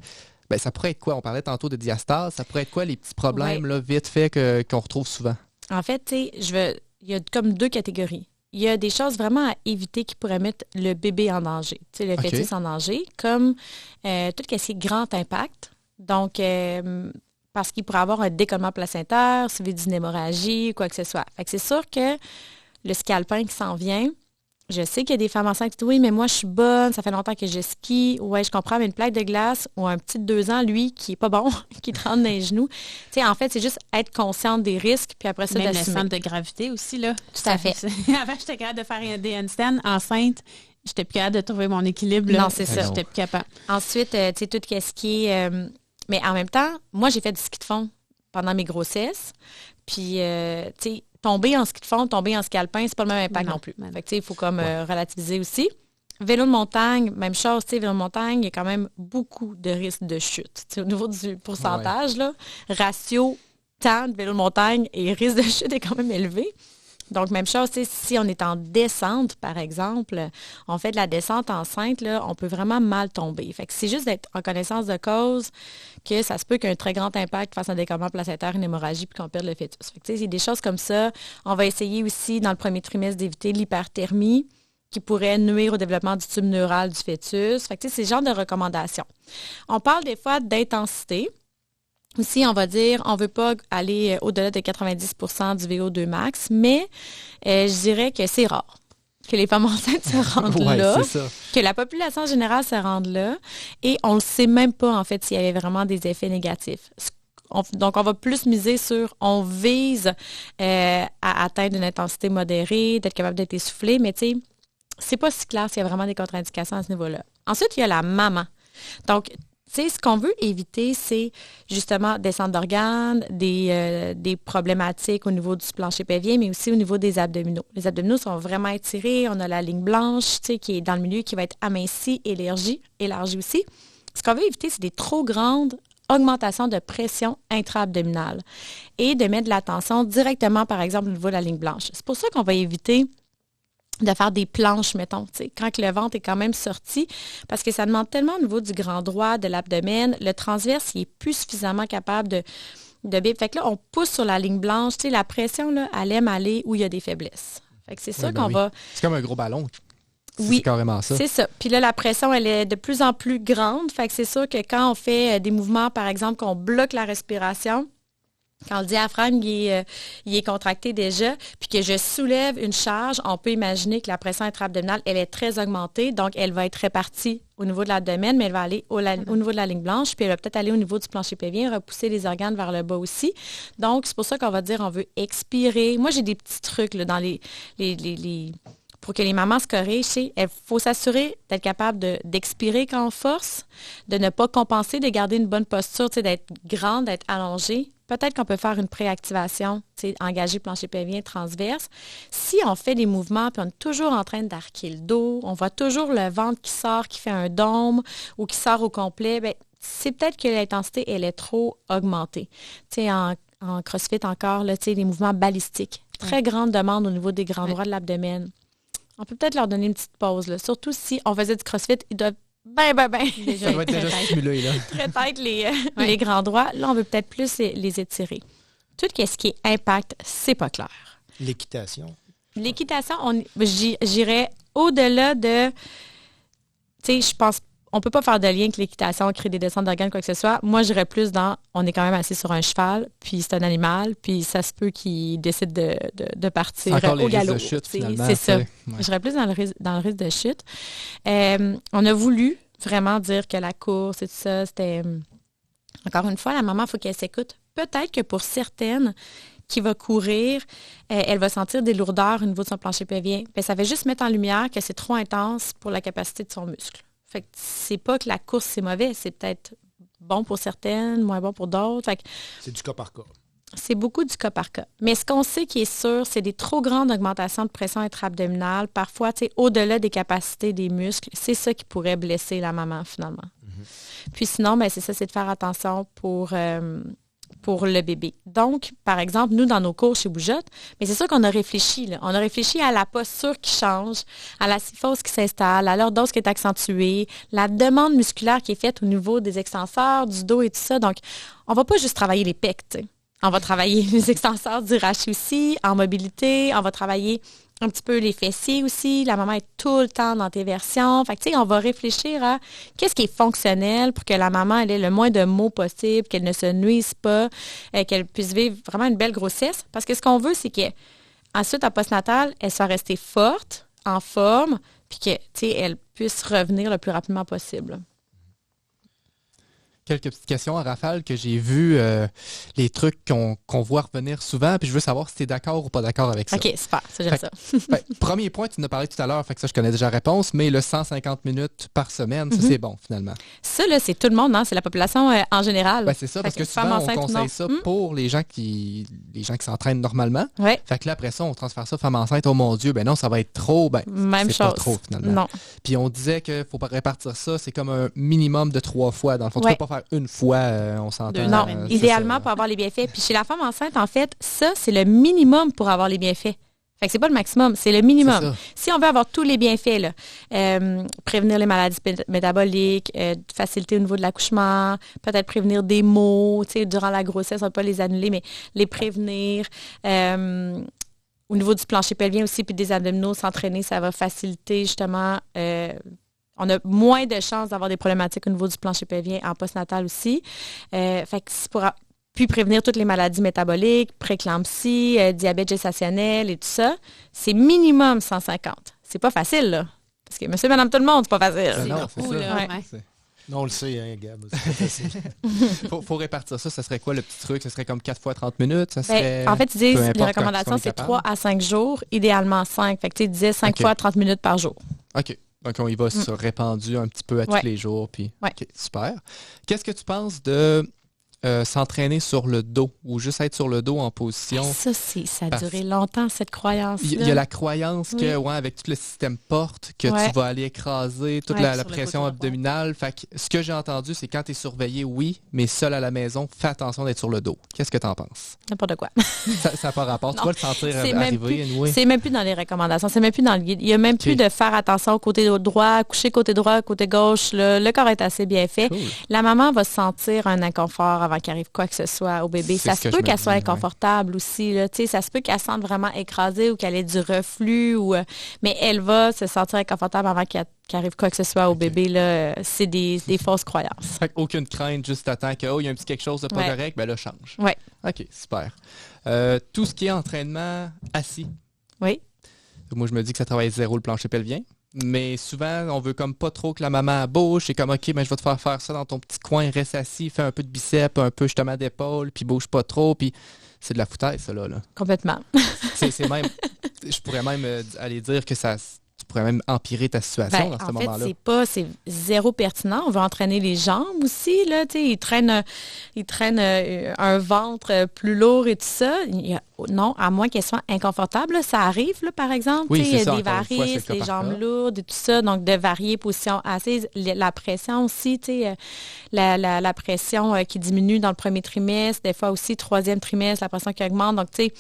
ben, ça pourrait être quoi? On parlait tantôt de diastase. Ça pourrait être quoi les petits problèmes là, vite fait qu'on retrouve souvent? En fait, tu sais, il y a comme 2 catégories. Il y a des choses vraiment à éviter qui pourraient mettre le bébé en danger, tu sais, le fœtus en danger, comme tout ce qui est grand impact. Donc, parce qu'il pourrait avoir un décollement placentaire, suivi d'une hémorragie, quoi que ce soit. Fait que c'est sûr que le ski alpin qui s'en vient, je sais qu'il y a des femmes enceintes qui disent « Oui, mais moi, je suis bonne, ça fait longtemps que je skie. Ouais, je comprends, mais une plaque de glace ou un petit de 2 ans, lui, qui est pas bon, qui te rentre dans les genoux. » Tu sais, en fait, c'est juste être consciente des risques, puis après ça, d'assumer. Même le centre de gravité aussi, là. Tout à fait. Avant, j'étais capable de faire des handstands enceinte. J'étais plus capable de trouver mon équilibre. Non, c'est ça. J'étais plus capable. Ensuite, tu sais, tout ce qui est... mais en même temps, moi, j'ai fait du ski de fond pendant mes grossesses. Puis, tu sais, tomber en ski de fond, tomber en ski alpin, c'est pas le même impact non plus. Fait que, tu sais, il faut comme relativiser aussi. Vélo de montagne, même chose, tu sais, vélo de montagne, il y a quand même beaucoup de risques de chute. Tu sais, au niveau du pourcentage, là, ratio temps de vélo de montagne et risque de chute est quand même élevé. Donc, même chose, si on est en descente, par exemple, on fait de la descente enceinte, là, on peut vraiment mal tomber. Fait que c'est juste d'être en connaissance de cause que ça se peut qu'un très grand impact fasse un décollement placentaire, une hémorragie, puis qu'on perde le fœtus. Fait que, il y a des choses comme ça. On va essayer aussi, dans le premier trimestre, d'éviter l'hyperthermie qui pourrait nuire au développement du tube neural du fœtus. Fait que, c'est ce genre de recommandations. On parle des fois d'intensité. Aussi, on va dire, on ne veut pas aller au-delà de 90% du VO2 max, mais je dirais que c'est rare que les femmes enceintes se rendent là, que la population générale se rende là, et on ne sait même pas, en fait, s'il y avait vraiment des effets négatifs. Donc, on va plus miser sur, on vise à atteindre une intensité modérée, d'être capable d'être essoufflé, mais tu sais, c'est pas si clair s'il y a vraiment des contre-indications à ce niveau-là. Ensuite, il y a la maman. Donc, tu sais, ce qu'on veut éviter, c'est justement descente d'organes, des problématiques au niveau du plancher pelvien, mais aussi au niveau des abdominaux. Les abdominaux sont vraiment étirés. On a la ligne blanche, tu sais, qui est dans le milieu, qui va être amincie, élargie aussi. Ce qu'on veut éviter, c'est des trop grandes augmentation de pression intra-abdominale et de mettre de la tension directement, par exemple, au niveau de la ligne blanche. C'est pour ça qu'on va éviter de faire des planches, mettons, quand le ventre est quand même sorti, parce que ça demande tellement au niveau du grand droit, de l'abdomen, le transverse, il n'est plus suffisamment capable de bip. Fait que là, on pousse sur la ligne blanche, la pression, là, elle aime aller où il y a des faiblesses. Fait que c'est ça qu'on va... C'est comme un gros ballon. Oui, c'est carrément ça. C'est ça. Puis là, la pression, elle est de plus en plus grande. Fait que c'est sûr que quand on fait des mouvements, par exemple, qu'on bloque la respiration, quand le diaphragme il est contracté déjà, puis que je soulève une charge, on peut imaginer que la pression intra-abdominale, elle est très augmentée, donc elle va être répartie au niveau de l'abdomen, mais elle va aller au niveau de la ligne blanche, puis elle va peut-être aller au niveau du plancher pelvien, repousser les organes vers le bas aussi. Donc, c'est pour ça qu'on va dire on veut expirer. Moi, j'ai des petits trucs là, dans les pour que les mamans se corrigent, il faut s'assurer d'être capable d'expirer quand on force, de ne pas compenser, de garder une bonne posture, d'être grande, d'être allongée. Peut-être qu'on peut faire une préactivation, engager plancher pelvien transverse. Si on fait des mouvements, puis on est toujours en train d'arquer le dos, on voit toujours le ventre qui sort, qui fait un dôme ou qui sort au complet, bien, c'est peut-être que l'intensité, elle est trop augmentée. En CrossFit encore, là, les mouvements balistiques. Très grande demande au niveau des grands droits de l'abdomen. On peut peut-être leur donner une petite pause, là. Surtout si on faisait du CrossFit, ils doivent ça doit être déjà stimulé, là. Très tête les grands droits. Là, on veut peut-être plus les étirer. Tout ce qui est impact, c'est pas clair. L'équitation. L'équitation, j'irais au-delà de... Tu sais, je pense... On ne peut pas faire de lien avec l'équitation, créer des descentes d'organes, quoi que ce soit. Moi, j'irais plus dans... On est quand même assis sur un cheval, puis c'est un animal, puis ça se peut qu'il décide de partir au galop. De chute, finalement. C'est ça. Ouais. J'irais plus dans le risque de chute. On a voulu vraiment dire que la course et tout ça, c'était... Encore une fois, la maman, il faut qu'elle s'écoute. Peut-être que pour certaines qui va courir, elle va sentir des lourdeurs au niveau de son plancher pelvien. Bien, ça va juste mettre en lumière que c'est trop intense pour la capacité de son muscle. Fait que c'est pas que la course, c'est mauvais. C'est peut-être bon pour certaines, moins bon pour d'autres. Fait que c'est du cas par cas. C'est beaucoup du cas par cas. Mais ce qu'on sait qui est sûr, c'est des trop grandes augmentations de pression intra-abdominale. Parfois, au-delà des capacités des muscles, c'est ça qui pourrait blesser la maman, finalement. Mm-hmm. Puis sinon, c'est ça, c'est de faire attention pour le bébé. Donc, par exemple, nous, dans nos cours chez Bougeotte, mais c'est sûr qu'on a réfléchi. Là. On a réfléchi à la posture qui change, à la syphose qui s'installe, à l'ordose qui est accentuée, la demande musculaire qui est faite au niveau des extenseurs, du dos et tout ça. Donc, on ne va pas juste travailler les pecs, t'sais. On va travailler les extenseurs du rachis aussi, en mobilité. On va travailler un petit peu les fessiers aussi. La maman est tout le temps dans tes versions. Fait que, on va réfléchir à qu'est-ce qui est fonctionnel pour que la maman elle ait le moins de maux possible, qu'elle ne se nuise pas, qu'elle puisse vivre vraiment une belle grossesse. Parce que ce qu'on veut, c'est qu'ensuite, en postnatal, elle soit restée forte, en forme, puis qu'elle puisse revenir le plus rapidement possible. Quelques petites questions à rafale que j'ai vues, les trucs qu'on voit revenir souvent, puis je veux savoir si tu es d'accord ou pas d'accord avec ça. OK, super, ça j'aime ça. Premier point, tu en as parlé tout à l'heure, fait que ça je connais déjà la réponse, mais le 150 minutes par semaine, ça c'est bon finalement. Ça, là, c'est tout le monde, hein? C'est la population en général. C'est ça, parce que souvent on conseille ça pour les gens qui s'entraînent normalement. Ouais. Fait que là, après ça, on transfère ça femme enceinte, oh mon Dieu, ben non, ça va être trop, même c'est chose. Pas trop finalement. Non. Puis on disait qu'il faut pas répartir ça, c'est comme un minimum de 3 fois. Dans le fond, tu peux pas faire une fois, on s'entend. Non, idéalement pour avoir les bienfaits. Puis chez la femme enceinte, en fait, ça, c'est le minimum pour avoir les bienfaits. Fait que c'est pas le maximum, c'est le minimum. Si on veut avoir tous les bienfaits, là, prévenir les maladies métaboliques, faciliter au niveau de l'accouchement, peut-être prévenir des maux, durant la grossesse, on ne va pas les annuler, mais les prévenir. Au niveau du plancher pelvien aussi, puis des abdominaux, s'entraîner, ça va faciliter justement... on a moins de chances d'avoir des problématiques au niveau du plancher pelvien en postnatal aussi. Fait que c'est pour puis prévenir toutes les maladies métaboliques, préclampsie, diabète gestationnel et tout ça. C'est minimum 150. C'est pas facile, là. Parce que monsieur, madame, tout le monde, c'est pas facile. Non, c'est ça. Là, Non, on le sait, hein, Gab. C'est pas facile. faut répartir ça. Ça serait quoi le petit truc? Ça serait comme 4 fois 30 minutes? Ça serait... En fait, ils disent les recommandations, c'est 3 à 5 jours, idéalement 5. Fait que tu disais 5 fois 30 minutes par jour. OK. Donc, on y va se répandu un petit peu à tous les jours. Puis, OK, super. Qu'est-ce que tu penses de s'entraîner sur le dos ou juste être sur le dos en position. Ça a duré longtemps, cette croyance-là. Il y a la croyance que, avec tout le système porte, que tu vas aller écraser toute la pression abdominale. Fait que ce que j'ai entendu, c'est quand tu es surveillé, oui, mais seul à la maison, fais attention d'être sur le dos. Qu'est-ce que tu en penses? N'importe quoi. Ça n'a pas rapport. Tu vas le sentir arriver. C'est même plus dans les recommandations. C'est même plus dans le guide. Il n'y a même plus de faire attention au côté droit, coucher côté droit, côté gauche. Le corps est assez bien fait. Cool. La maman va sentir un inconfort avant qu'il arrive quoi que ce soit au bébé. Ça se peut qu'elle soit inconfortable aussi. Là. Ça se peut qu'elle sente vraiment écrasée ou qu'elle ait du reflux. Mais elle va se sentir inconfortable avant qu'arrive quoi que ce soit au bébé. Là. C'est des fausses croyances. Aucune crainte, juste attends qu'il y a un petit quelque chose de pas correct, ben là, change. Oui. OK, super. Tout ce qui est entraînement assis. Oui. Moi, je me dis que ça travaille zéro le plancher pelvien. Mais souvent, on veut comme pas trop que la maman bouge. C'est comme, OK, mais je vais te faire ça dans ton petit coin, reste assis, fais un peu de biceps, un peu justement d'épaule, puis bouge pas trop. Puis c'est de la foutaise, ça, là. Complètement. C'est même, je pourrais même aller dire que ça... Tu pourrais même empirer ta situation dans ce moment-là. En fait, c'est zéro pertinent. On veut entraîner les jambes aussi. Là, ils traînent un ventre plus lourd et tout ça. Non, à moins qu'elles soient inconfortables. Ça arrive, là, par exemple. Oui, il y a des varices, des jambes lourdes et tout ça. Donc, de varier position assise. La pression aussi, la pression qui diminue dans le premier trimestre. Des fois aussi, troisième trimestre, la pression qui augmente. Donc, tu sais,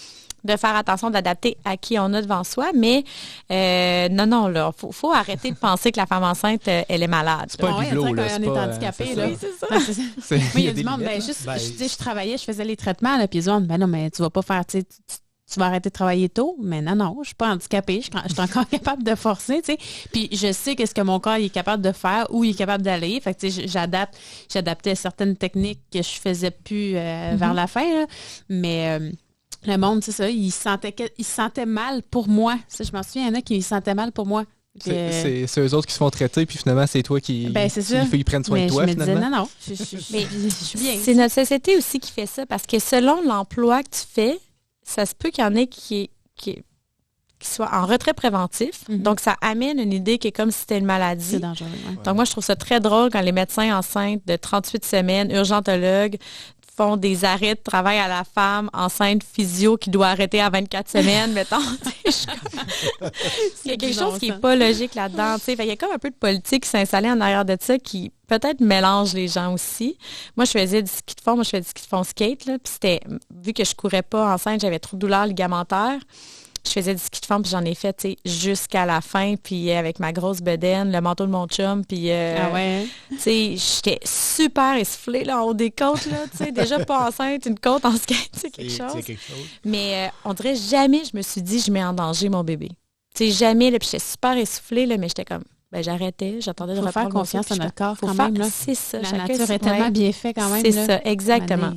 de faire attention, d'adapter à qui on a devant soi. Mais non, là, faut arrêter de penser que la femme enceinte, elle est malade. C'est pas un bibelot, là. On est handicapé, là. Oui, c'est ça. Mais il y a du monde, je travaillais, je faisais les traitements, là, puis ils disent, ben non, mais tu vas pas faire, tu vas arrêter de travailler tôt. Mais non, je suis pas handicapée, je suis encore capable de forcer, tu sais. Puis je sais qu'est-ce que mon corps il est capable de faire, où il est capable d'aller. Fait que, tu sais, j'adaptais certaines techniques que je faisais plus vers la fin, là. Mais... le monde, c'est ça, il se sentait mal pour moi. Ça, je m'en souviens, il y en a qui se sentaient mal pour moi. C'est eux autres qui se font traiter, puis finalement, c'est toi qui ils prennent soin de toi, finalement. Disais, non, je suis bien. C'est notre société aussi qui fait ça, parce que selon l'emploi que tu fais, ça se peut qu'il y en ait qui soient en retrait préventif. Mm-hmm. Donc, ça amène une idée qui est comme si c'était une maladie. C'est dangereux. Ouais. Donc, moi, je trouve ça très drôle quand les médecins enceintes de 38 semaines, urgentologues, font des arrêts de travail à la femme enceinte physio qui doit arrêter à 24 semaines, mettons. Il y a quelque chose qui n'est pas logique là-dedans. Il y a comme un peu de politique qui s'est installée en arrière de ça qui peut-être mélange les gens aussi. Moi, je faisais du ski de fond. Moi, je fais du ski de fond skate. Là, puis c'était, vu que je courais pas enceinte, j'avais trop de douleurs ligamentaires. Je faisais du ski de fond, puis j'en ai fait jusqu'à la fin, puis avec ma grosse bedaine, le manteau de mon chum, puis j'étais super essoufflée là, en haut des côtes, là, déjà pas enceinte, une côte en skate, c'est quelque chose. Mais on dirait jamais je me suis dit je mets en danger mon bébé. Jamais, là, puis j'étais super essoufflée, là, mais j'étais comme, j'arrêtais, j'attendais de reprendre. Faut faire confiance à notre corps quand même. C'est ça. La nature est tellement bien faite quand même. C'est ça, exactement.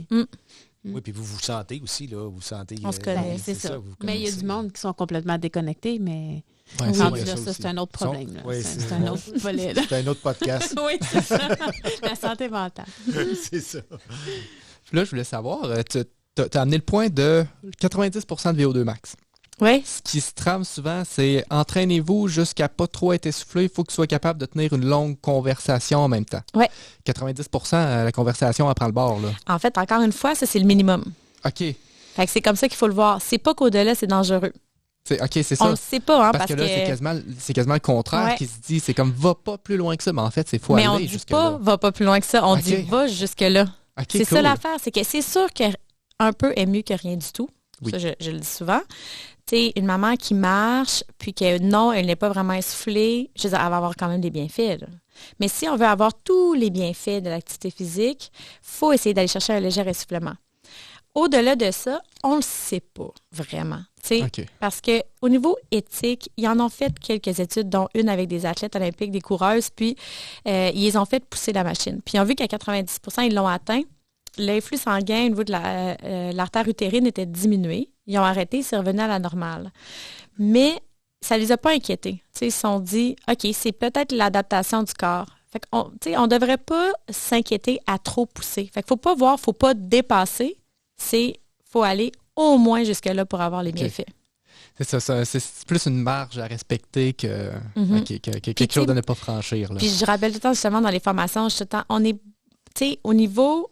Oui, puis vous vous sentez aussi, là. Vous sentez. On se connaît, c'est ça. Mais il y a du monde qui sont complètement déconnectés, mais ça, c'est un autre problème. C'est un autre volet. C'est un autre podcast. Oui, c'est ça. La santé mentale. C'est ça. Là, je voulais savoir, tu as amené le point de 90% de VO2 max. Oui. Ce qui se trame souvent, c'est entraînez-vous jusqu'à pas trop être essoufflé. Il faut que tu sois capable de tenir une longue conversation en même temps. Oui. 90%, la conversation, elle prend le bord. Là. En fait, encore une fois, ça, c'est le minimum. OK. Fait que c'est comme ça qu'il faut le voir. C'est pas qu'au-delà, c'est dangereux. OK, c'est ça. On le sait pas, parce que là, c'est quasiment le contraire qui se dit. C'est comme, va pas plus loin que ça. Mais en fait, c'est faut aller jusque-là. Mais on dit pas, va pas plus loin que ça. On dit, va jusque-là. Okay, c'est ça l'affaire. C'est que c'est sûr qu'un peu est mieux que rien du tout. Oui. Ça, je le dis souvent. Tu sais, une maman qui marche, puis que non, elle n'est pas vraiment essoufflée, je veux dire, elle va avoir quand même des bienfaits. Là. Mais si on veut avoir tous les bienfaits de l'activité physique, il faut essayer d'aller chercher un léger essoufflement. Au-delà de ça, on ne le sait pas vraiment. Okay. Parce qu'au niveau éthique, ils en ont fait quelques études, dont une avec des athlètes olympiques, des coureuses, puis ils les ont fait pousser la machine. Puis ils ont vu qu'à 90%, ils l'ont atteint. L'influx sanguin au niveau de l'artère utérine était diminué. Ils ont arrêté, c'est revenu à la normale. Mais ça ne les a pas inquiétés. Ils se sont dit, OK, c'est peut-être l'adaptation du corps. Fait qu'on ne devrait pas s'inquiéter à trop pousser. Fait qu'il ne faut pas voir, il ne faut pas dépasser. Il faut aller au moins jusque-là pour avoir les bienfaits. C'est ça, c'est plus une marge à respecter que quelque chose de ne pas franchir. Là. Puis je rappelle tout le temps, justement, dans les formations, on est, au niveau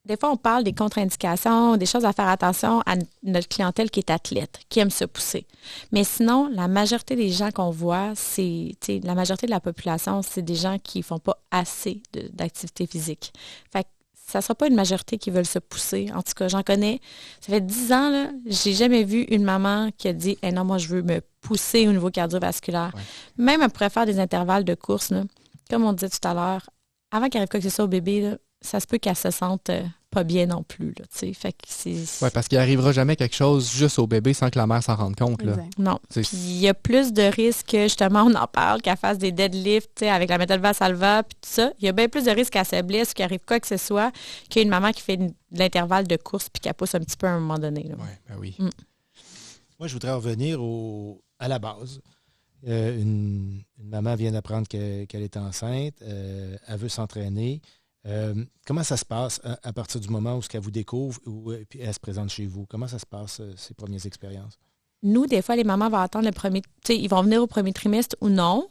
des fois, on parle des contre-indications, des choses à faire attention à notre clientèle qui est athlète, qui aime se pousser. Mais sinon, la majorité des gens qu'on voit, la majorité de la population, c'est des gens qui ne font pas assez d'activité physique. Fait que ça ne sera pas une majorité qui veulent se pousser. En tout cas, j'en connais. Ça fait 10 ans, là, j'ai jamais vu une maman qui a dit non, moi, je veux me pousser au niveau cardiovasculaire. Ouais. Même, elle pourrait faire des intervalles de course. Là. Comme on disait tout à l'heure, avant qu'il arrive quoi que ce soit au bébé, là, ça se peut qu'elle se sente pas bien non plus. Là, fait que oui, parce qu'il n'arrivera jamais quelque chose juste au bébé sans que la mère s'en rende compte. Là. Non. Puis il y a plus de risques, justement, on en parle, qu'elle fasse des deadlifts avec la méthode Valsalva puis tout ça. Il y a bien plus de risques qu'elle se blesse, qu'il arrive quoi que ce soit, qu'une maman qui fait de l'intervalle de course puis qu'elle pousse un petit peu à un moment donné. Oui, ben oui. Moi, je voudrais revenir à la base. Une maman vient d'apprendre qu'elle est enceinte, elle veut s'entraîner. Comment ça se passe à partir du moment où elle vous découvre puis elle se présente chez vous? Comment ça se passe, ces premières expériences? Nous, des fois, les mamans vont attendre le premier... ils vont venir au premier trimestre ou non.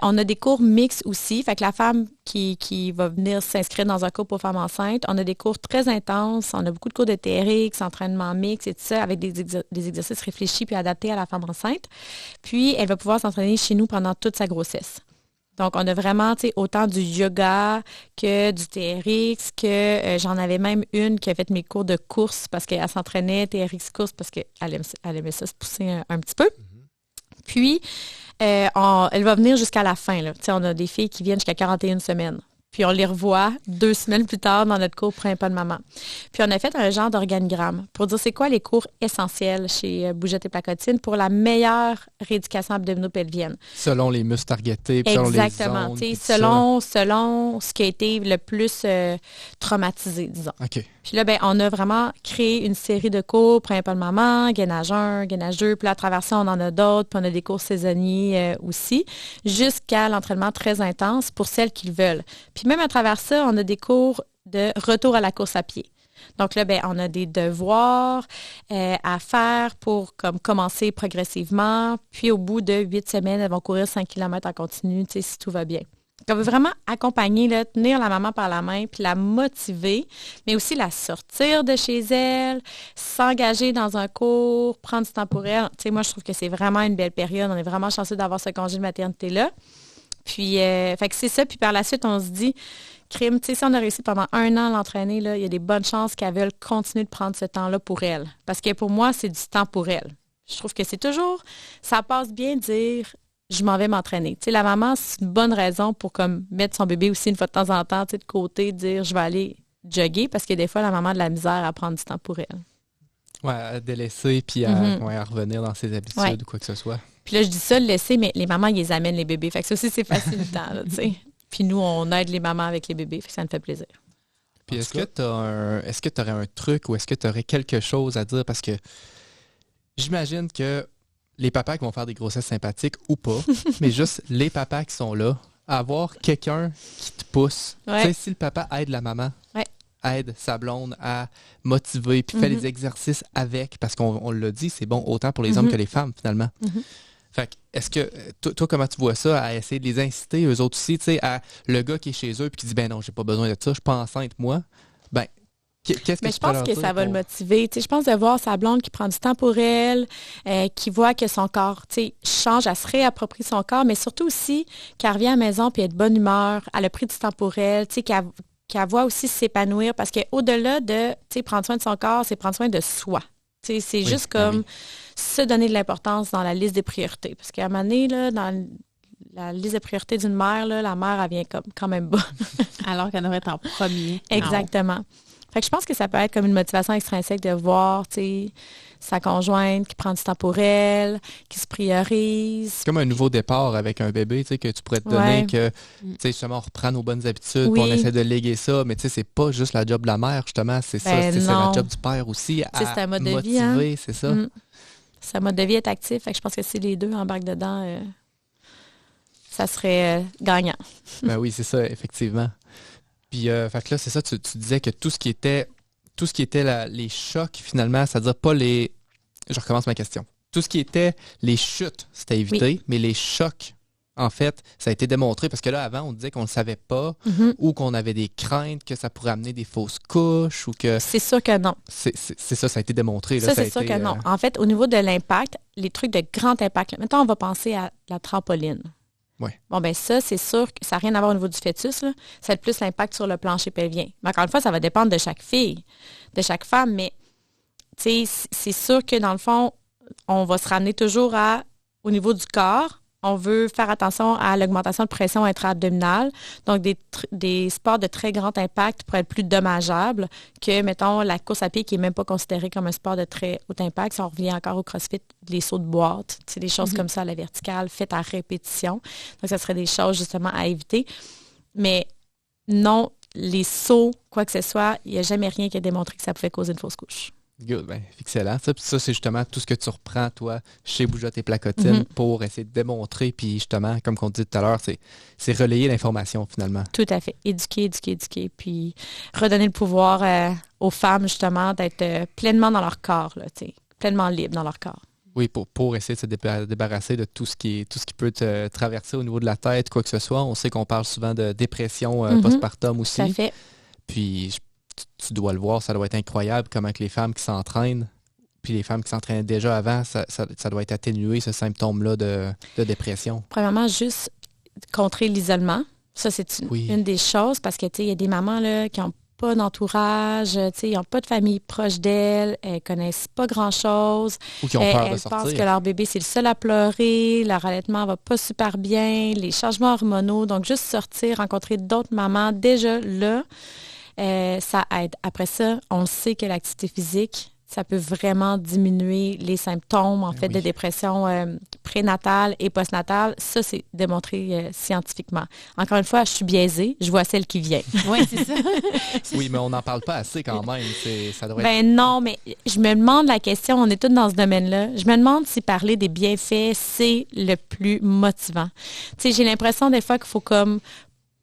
On a des cours mixtes aussi. Fait que la femme qui va venir s'inscrire dans un cours pour femmes enceintes, on a des cours très intenses. On a beaucoup de cours de TRX, entraînement mixte et tout ça, avec des exercices réfléchis puis adaptés à la femme enceinte. Puis, elle va pouvoir s'entraîner chez nous pendant toute sa grossesse. Donc, on a vraiment autant du yoga que du TRX, que j'en avais même une qui a fait mes cours de course parce qu'elle s'entraînait TRX course parce qu'elle aimait ça se pousser un petit peu. Mm-hmm. Puis, elle va venir jusqu'à la fin. Là. On a des filles qui viennent jusqu'à 41 semaines. Puis on les revoit 2 semaines plus tard dans notre cours pour un pas de maman. Puis on a fait un genre d'organigramme pour dire c'est quoi les cours essentiels chez Bougette et Placotine pour la meilleure rééducation abdominopelvienne. Selon les muscles targetés, puis selon les zones. Selon ce qui a été le plus traumatisé, disons. OK. Puis là, on a vraiment créé une série de cours pour un pas de maman, gainage 1, gainage 2. Puis là, à travers ça, on en a d'autres. Puis on a des cours saisonniers aussi, jusqu'à l'entraînement très intense pour celles qui le veulent. Puis même à travers ça, on a des cours de retour à la course à pied. Donc là, on a des devoirs à faire pour commencer progressivement. Puis au bout de 8 semaines, elles vont courir 5 km en continu, si tout va bien. Donc vraiment accompagner, là, tenir la maman par la main, puis la motiver, mais aussi la sortir de chez elle, s'engager dans un cours, prendre du temps pour elle. Moi, je trouve que c'est vraiment une belle période. On est vraiment chanceux d'avoir ce congé de maternité-là. Puis, fait que c'est ça. Puis par la suite, on se dit, crime, si on a réussi pendant 1 an à l'entraîner, là, il y a des bonnes chances qu'elle veuille continuer de prendre ce temps-là pour elle. Parce que pour moi, c'est du temps pour elle. Je trouve que c'est toujours, ça passe bien de dire, je m'en vais m'entraîner. La maman, c'est une bonne raison pour mettre son bébé aussi une fois de temps en temps de côté, dire, je vais aller jogger, parce que des fois, la maman a de la misère à prendre du temps pour elle. Oui, à délaisser, puis à revenir dans ses habitudes ou quoi que ce soit. Puis là, je dis ça, le laisser, mais les mamans, ils les amènent les bébés. Fait que ça aussi, c'est facilitant, là, tu sais. Puis nous, on aide les mamans avec les bébés. Fait que ça me fait plaisir. Puis est-ce que tu aurais un truc ou est-ce que tu aurais quelque chose à dire? Parce que j'imagine que les papas qui vont faire des grossesses sympathiques ou pas, mais juste les papas qui sont là, avoir quelqu'un qui te pousse. Ouais. Tu sais, si le papa aide la maman, aide sa blonde à motiver, puis fait les exercices avec, parce qu'on l'a dit, c'est bon autant pour les hommes que les femmes, finalement. Fait que, est-ce que, toi, comment tu vois ça, à essayer de les inciter, eux autres aussi, tu sais, à le gars qui est chez eux puis qui dit, ben non, j'ai pas besoin de ça, je suis pas enceinte, moi, ben, qu'est-ce que je pense que ça va le motiver. Je pense de voir sa blonde qui prend du temps pour elle, qui voit que son corps change, elle se réapproprie son corps, mais surtout aussi qu'elle revient à la maison puis elle est de bonne humeur, elle a pris du temps pour elle, qu'elle voit aussi s'épanouir, parce qu'au-delà de prendre soin de son corps, c'est prendre soin de soi. C'est juste comme se donner de l'importance dans la liste des priorités. Parce qu'à un moment donné, là, dans la liste des priorités d'une mère, là, la mère, elle vient quand même bas. Alors qu'elle devrait être en premier. Exactement. Fait que je pense que ça peut être comme une motivation extrinsèque de voir, sa conjointe qui prend du temps pour elle, qui se priorise. C'est comme un nouveau départ avec un bébé, que tu pourrais te donner, que justement on reprend nos bonnes habitudes, puis on essaie de léguer ça, mais c'est pas juste la job de la mère, justement, c'est ça, c'est la job du père aussi, c'est un mode motiver, de vie, hein? c'est ça. C'est un mode de vie, être actif, fait que je pense que si les deux embarquent dedans, ça serait gagnant. Ben oui, c'est ça, effectivement. Puis, fait que là, c'est ça, tu disais que tout ce qui était les chocs, finalement, c'est-à-dire pas les... Je recommence ma question. Tout ce qui était les chutes, c'était évité, mais les chocs en fait, ça a été démontré, parce que là, avant, on disait qu'on ne le savait pas, ou qu'on avait des craintes que ça pourrait amener des fausses couches, ou que... C'est sûr que non. C'est ça, ça a été démontré. Là, C'est sûr que non. En fait, au niveau de l'impact, les trucs de grand impact, là, mettons, on va penser à la trampoline. Ouais. Bon, ben ça, c'est sûr que ça n'a rien à voir au niveau du fœtus, là. Ça a plus l'impact sur le plancher pelvien. Mais encore une fois, ça va dépendre de chaque fille, de chaque femme, mais c'est sûr que dans le fond, on va se ramener toujours au niveau du corps. On veut faire attention à l'augmentation de pression intra-abdominale. Donc, des sports de très grand impact pourraient être plus dommageables que, mettons, la course à pied qui n'est même pas considérée comme un sport de très haut impact. Si on revient encore au CrossFit, les sauts de boîte, des choses comme ça à la verticale, faites à répétition. Donc, ça serait des choses justement à éviter. Mais non, les sauts, quoi que ce soit, il n'y a jamais rien qui a démontré que ça pouvait causer une fausse couche. Good, ben, excellent. Ça, c'est justement tout ce que tu reprends, toi, chez Bougeotte et Placotine, pour essayer de démontrer. Puis justement, comme on dit tout à l'heure, c'est relayer l'information finalement. Tout à fait. Éduquer. Puis redonner le pouvoir aux femmes, justement, d'être pleinement dans leur corps, là, pleinement libres dans leur corps. Oui, pour essayer de se débarrasser de tout ce qui peut te traverser au niveau de la tête, quoi que ce soit. On sait qu'on parle souvent de dépression postpartum aussi. Tout à fait. Puis tu dois le voir, ça doit être incroyable comment que les femmes qui s'entraînent, puis les femmes qui s'entraînaient déjà avant, ça doit être atténué, ce symptôme-là de dépression. Premièrement, juste contrer l'isolement. Ça, c'est une des choses parce que, il y a des mamans là, qui n'ont pas d'entourage, ils n'ont pas de famille proche d'elles, elles connaissent pas grand-chose. Ou qui ont peur de sortir. Elles pensent que leur bébé, c'est le seul à pleurer, leur allaitement va pas super bien, les changements hormonaux. Donc, juste sortir, rencontrer d'autres mamans, déjà là, ça aide. Après ça, on sait que l'activité physique, ça peut vraiment diminuer les symptômes, en fait, de dépression prénatale et postnatale. Ça, c'est démontré scientifiquement. Encore une fois, je suis biaisée. Je vois celle qui vient. Oui, c'est ça. Oui, mais on n'en parle pas assez quand même. Ça devrait être... Non, mais je me demande la question. On est tous dans ce domaine-là. Je me demande si parler des bienfaits, c'est le plus motivant. Tu sais, j'ai l'impression des fois qu'il faut comme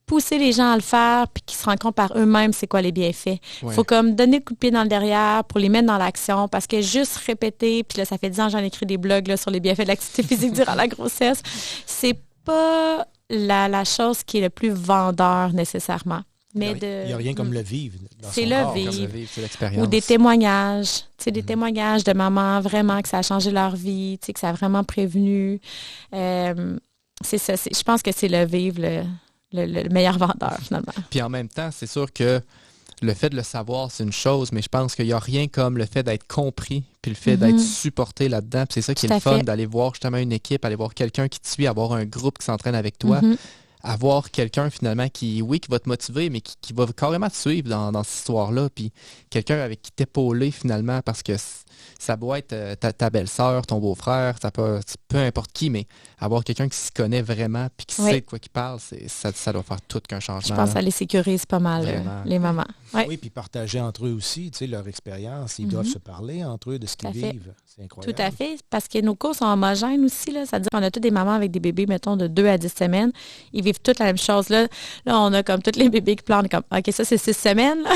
pousser les gens à le faire puis qu'ils se rendent compte par eux-mêmes c'est quoi les bienfaits. Il faut comme donner le coup de pied dans le derrière pour les mettre dans l'action parce que juste répéter, puis là, ça fait 10 ans que j'en écris des blogs là, sur les bienfaits de l'activité physique durant la grossesse, c'est pas la chose qui est le plus vendeur nécessairement. Mais il n'y a rien comme le vivre. C'est le vivre. C'est l'expérience. Ou des témoignages. Des témoignages de mamans vraiment que ça a changé leur vie, que ça a vraiment prévenu. C'est ça. Je pense que c'est le vivre le meilleur vendeur, finalement. Puis en même temps, c'est sûr que le fait de le savoir, c'est une chose, mais je pense qu'il n'y a rien comme le fait d'être compris puis le fait d'être supporté là-dedans. Puis c'est ça qui est le fun, d'aller voir justement une équipe, aller voir quelqu'un qui te suit, avoir un groupe qui s'entraîne avec toi, avoir quelqu'un finalement qui va te motiver, mais qui va carrément te suivre dans cette histoire-là, puis quelqu'un avec qui t'épauler finalement, parce que ça doit être ta belle-sœur, ton beau-frère, peu importe qui, mais avoir quelqu'un qui s'y connaît vraiment puis qui sait de quoi qu'il parle, ça doit faire tout qu'un changement. Je pense que ça les sécurise pas mal, les mamans. Oui, puis partager entre eux aussi, leur expérience. Ils doivent se parler entre eux de ce qu'ils vivent. C'est incroyable. Tout à fait, parce que nos cours sont homogènes aussi. Là. C'est-à-dire qu'on a tous des mamans avec des bébés, mettons, de 2 à 10 semaines. Ils vivent toutes la même chose. Là, on a comme tous les bébés qui pleurent. On est comme, OK, ça, c'est 6 semaines. Là.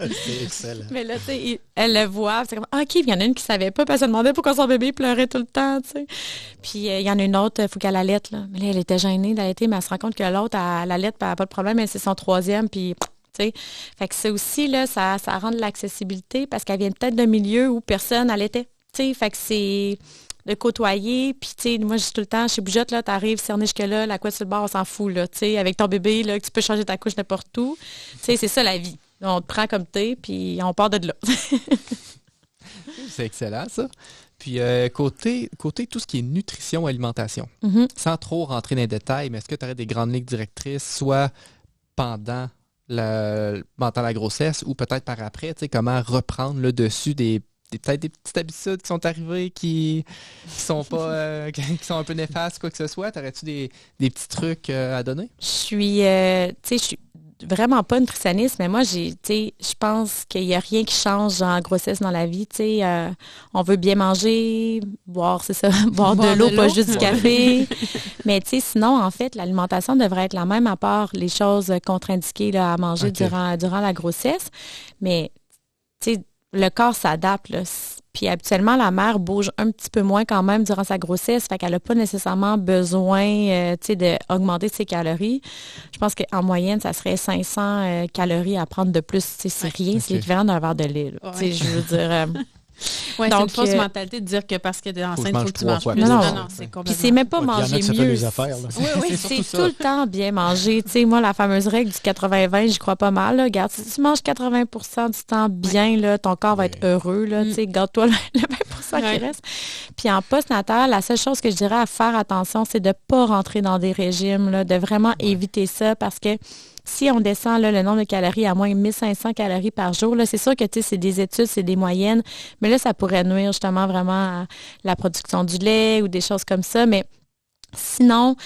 C'est excellent. Mais là, tu sais, elle le voit. C'est comme, OK, il y en a une qui ne savait pas, puis elle se demandait pourquoi son bébé pleurait tout le temps, tu sais. Puis il y en a une autre, il faut qu'elle allaite, là. Mais là, elle était gênée d'allaiter, mais elle se rend compte que l'autre, elle allaite, puis elle n'a pas de problème, mais c'est son 3e, puis... T'sais. Fait que ça aussi, là, ça rend de l'accessibilité parce qu'elle vient peut-être d'un milieu où personne allaitait. Fait que c'est de côtoyer. Puis, moi, je dis tout le temps, chez Bougeotte, là, t'arrives cerné jusque-là, la couette sur le bord, on s'en fout, là. Avec ton bébé, là, que tu peux changer ta couche n'importe où. C'est ça, la vie. On te prend comme t'es, puis on part de là. C'est excellent, ça. Puis, côté tout ce qui est nutrition, alimentation, sans trop rentrer dans les détails, mais est-ce que tu aurais des grandes lignes directrices, soit pendant la grossesse ou peut-être par après, comment reprendre le dessus peut-être des petites habitudes qui sont arrivées qui sont pas qui sont un peu néfastes, quoi que ce soit. T'aurais-tu des petits trucs à donner? Je suis vraiment pas nutritionniste, mais moi, je pense qu'il n'y a rien qui change en grossesse dans la vie. On veut bien manger, boire de l'eau, pas juste du café. Mais sinon, en fait, l'alimentation devrait être la même à part les choses contre-indiquées là, à manger durant la grossesse. Mais le corps s'adapte. Puis habituellement, la mère bouge un petit peu moins quand même durant sa grossesse, fait qu'elle n'a pas nécessairement besoin d'augmenter ses calories. Je pense qu'en moyenne, ça serait 500 calories à prendre de plus. C'est rien, c'est l'équivalent d'un verre de lait. Ouais. Je veux dire... Oui, c'est une fausse mentalité de dire que parce que tu es enceinte, il faut que tu manges plus. Non, c'est complètement... Puis c'est même pas manger mieux. Les affaires, là. Oui, c'est tout le temps bien manger. Tu sais, moi, la fameuse règle du 80-20, j'y crois pas mal. Là. Regarde, si tu manges 80% du temps bien, là, ton corps va être heureux. Là, tu sais, garde-toi le 20% qui reste. Puis en postnatal, la seule chose que je dirais à faire attention, c'est de pas rentrer dans des régimes, là, de vraiment éviter ça parce que si on descend là, le nombre de calories à moins 1500 calories par jour, là, c'est sûr que c'est des études, c'est des moyennes, mais là, ça pourrait nuire justement vraiment à la production du lait ou des choses comme ça. Mais sinon,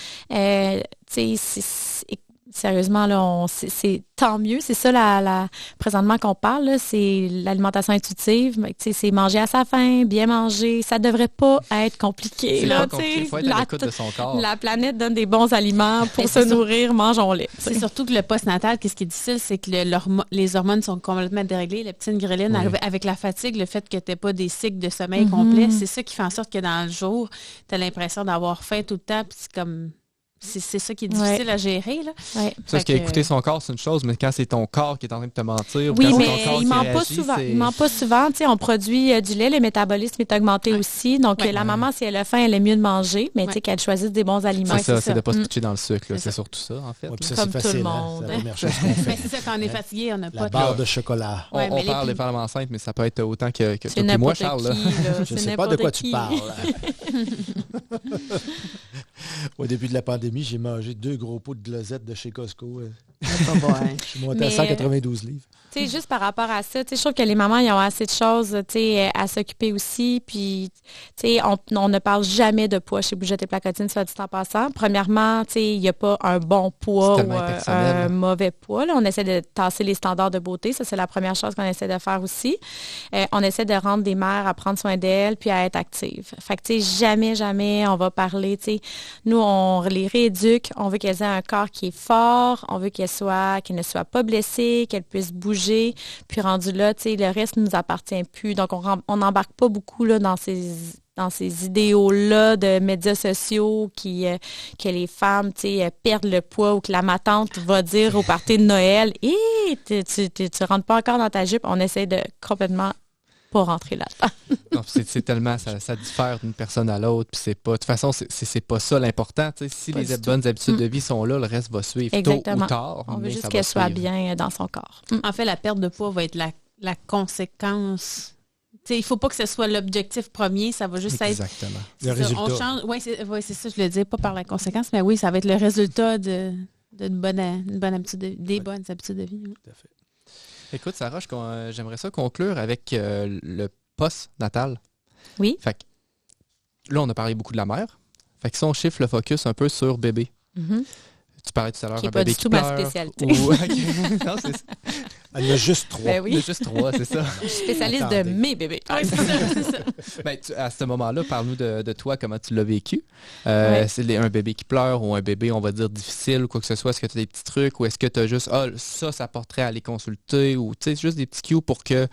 sérieusement, là, c'est tant mieux. C'est ça, présentement qu'on parle, là, c'est l'alimentation intuitive. C'est manger à sa faim, bien manger. Ça devrait pas être compliqué. Il faut être à l'écoute de son corps. La planète donne des bons aliments pour se nourrir, mangeons-les. C'est surtout que le postnatal, qu'est-ce qui est difficile, c'est que les hormones sont complètement déréglées. La petite gréline, avec la fatigue, le fait que tu n'aies pas des cycles de sommeil complets, c'est ça qui fait en sorte que dans le jour, tu as l'impression d'avoir faim tout le temps. Puis c'est comme... C'est ça qui est difficile à gérer. Là. Ouais. Parce qu'écouter son corps, c'est une chose, mais quand c'est ton corps qui est en train de te mentir, oui, quand mais c'est ton corps il ment pas souvent. Il ment pas souvent. On produit du lait, le métabolisme est augmenté aussi. Donc, la maman, si elle a faim, elle est mieux de manger, mais qu'elle choisisse des bons aliments. C'est ça, c'est de ne pas se pitcher dans le sucre. C'est surtout ça, en fait. Ça, comme facile, tout le monde. C'est la première chose qu'on fait. C'est ça, quand on est fatigué, on n'a pas la barre de chocolat. On parle des femmes enceintes, mais ça peut être autant que toi et moi, Charles. Là. Je ne sais pas de quoi tu parles. Au début de la pandémie, j'ai mangé 2 gros pots de glosettes de chez Costco. Je suis monté à 192 livres. Juste par rapport à ça, je trouve que les mamans, ils ont assez de choses à s'occuper aussi. Puis, on ne parle jamais de poids chez Bougeotte et Placotine, soit dit en passant. Premièrement, il n'y a pas un bon poids ou un mauvais poids. Là. On essaie de tasser les standards de beauté. Ça, c'est la première chose qu'on essaie de faire aussi. On essaie de rendre des mères à prendre soin d'elles puis à être actives. Fait que, jamais on va parler. Nous, on les rééduque. On veut qu'elles aient un corps qui est fort. On veut qu'elles ne soient pas blessées, qu'elles puissent bouger. Puis rendu là, le reste ne nous appartient plus. Donc, on n'embarque pas beaucoup là, dans ces idéaux-là de médias sociaux que les femmes perdent le poids ou que la matante va dire au party de Noël « Hé, tu rentres pas encore dans ta jupe. » On essaie de complètement pas rentrer là-dedans. Non, c'est tellement, ça diffère d'une personne à l'autre. Puis c'est pas, de toute façon, c'est pas ça l'important. Si les bonnes habitudes de vie sont là, le reste va suivre tôt ou tard. On veut juste qu'elle soit bien dans son corps. En fait, la perte de poids va être la conséquence. Il ne faut pas que ce soit l'objectif premier, ça va juste être... Le résultat. Oui, c'est ça, je le dis, pas par la conséquence, mais oui, ça va être le résultat d'une bonne habitude des bonnes habitudes de vie. Oui. Tout à fait. Écoute, Sarah, j'aimerais ça conclure avec le post-natal. Oui. Fait que, là, on a parlé beaucoup de la mère. Fait que si on chiffre le focus un peu sur bébé. Mm-hmm. Tu parlais tout à l'heure d'un bébé qui pleure. Qui n'est pas du tout ma spécialité. Non, c'est ça. Il y en a juste 3. Ben oui. Il y en a juste 3, c'est ça. Je suis spécialiste de mes bébés. Oui, c'est ça. Ben, à ce moment-là, parle-nous de toi, comment tu l'as vécu. C'est un bébé qui pleure ou un bébé, on va dire, difficile ou quoi que ce soit. Est-ce que tu as des petits trucs ou est-ce que tu as juste, ça porterait à aller consulter ou juste des petits cues pour que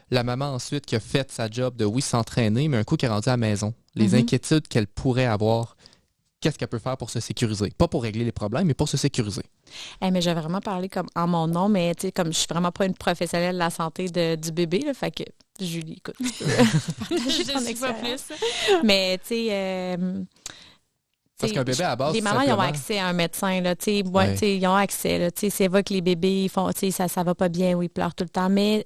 la maman ensuite qui a fait sa job de, oui, s'entraîner, mais un coup qui est rendu à la maison, les inquiétudes qu'elle pourrait avoir, qu'est-ce qu'elle peut faire pour se sécuriser? Pas pour régler les problèmes, mais pour se sécuriser. Mais je vais vraiment parler comme en mon nom, mais comme je suis vraiment pas une professionnelle de la santé du bébé, là, fait que Julie, écoute, tu peux partager ton expérience. Mais tu sais... Parce qu'un bébé à base, les mamans, ils ont accès à un médecin. Là, ils ont accès. Là, c'est vrai que les bébés, ils font, ça va pas bien ou ils pleurent tout le temps. Mais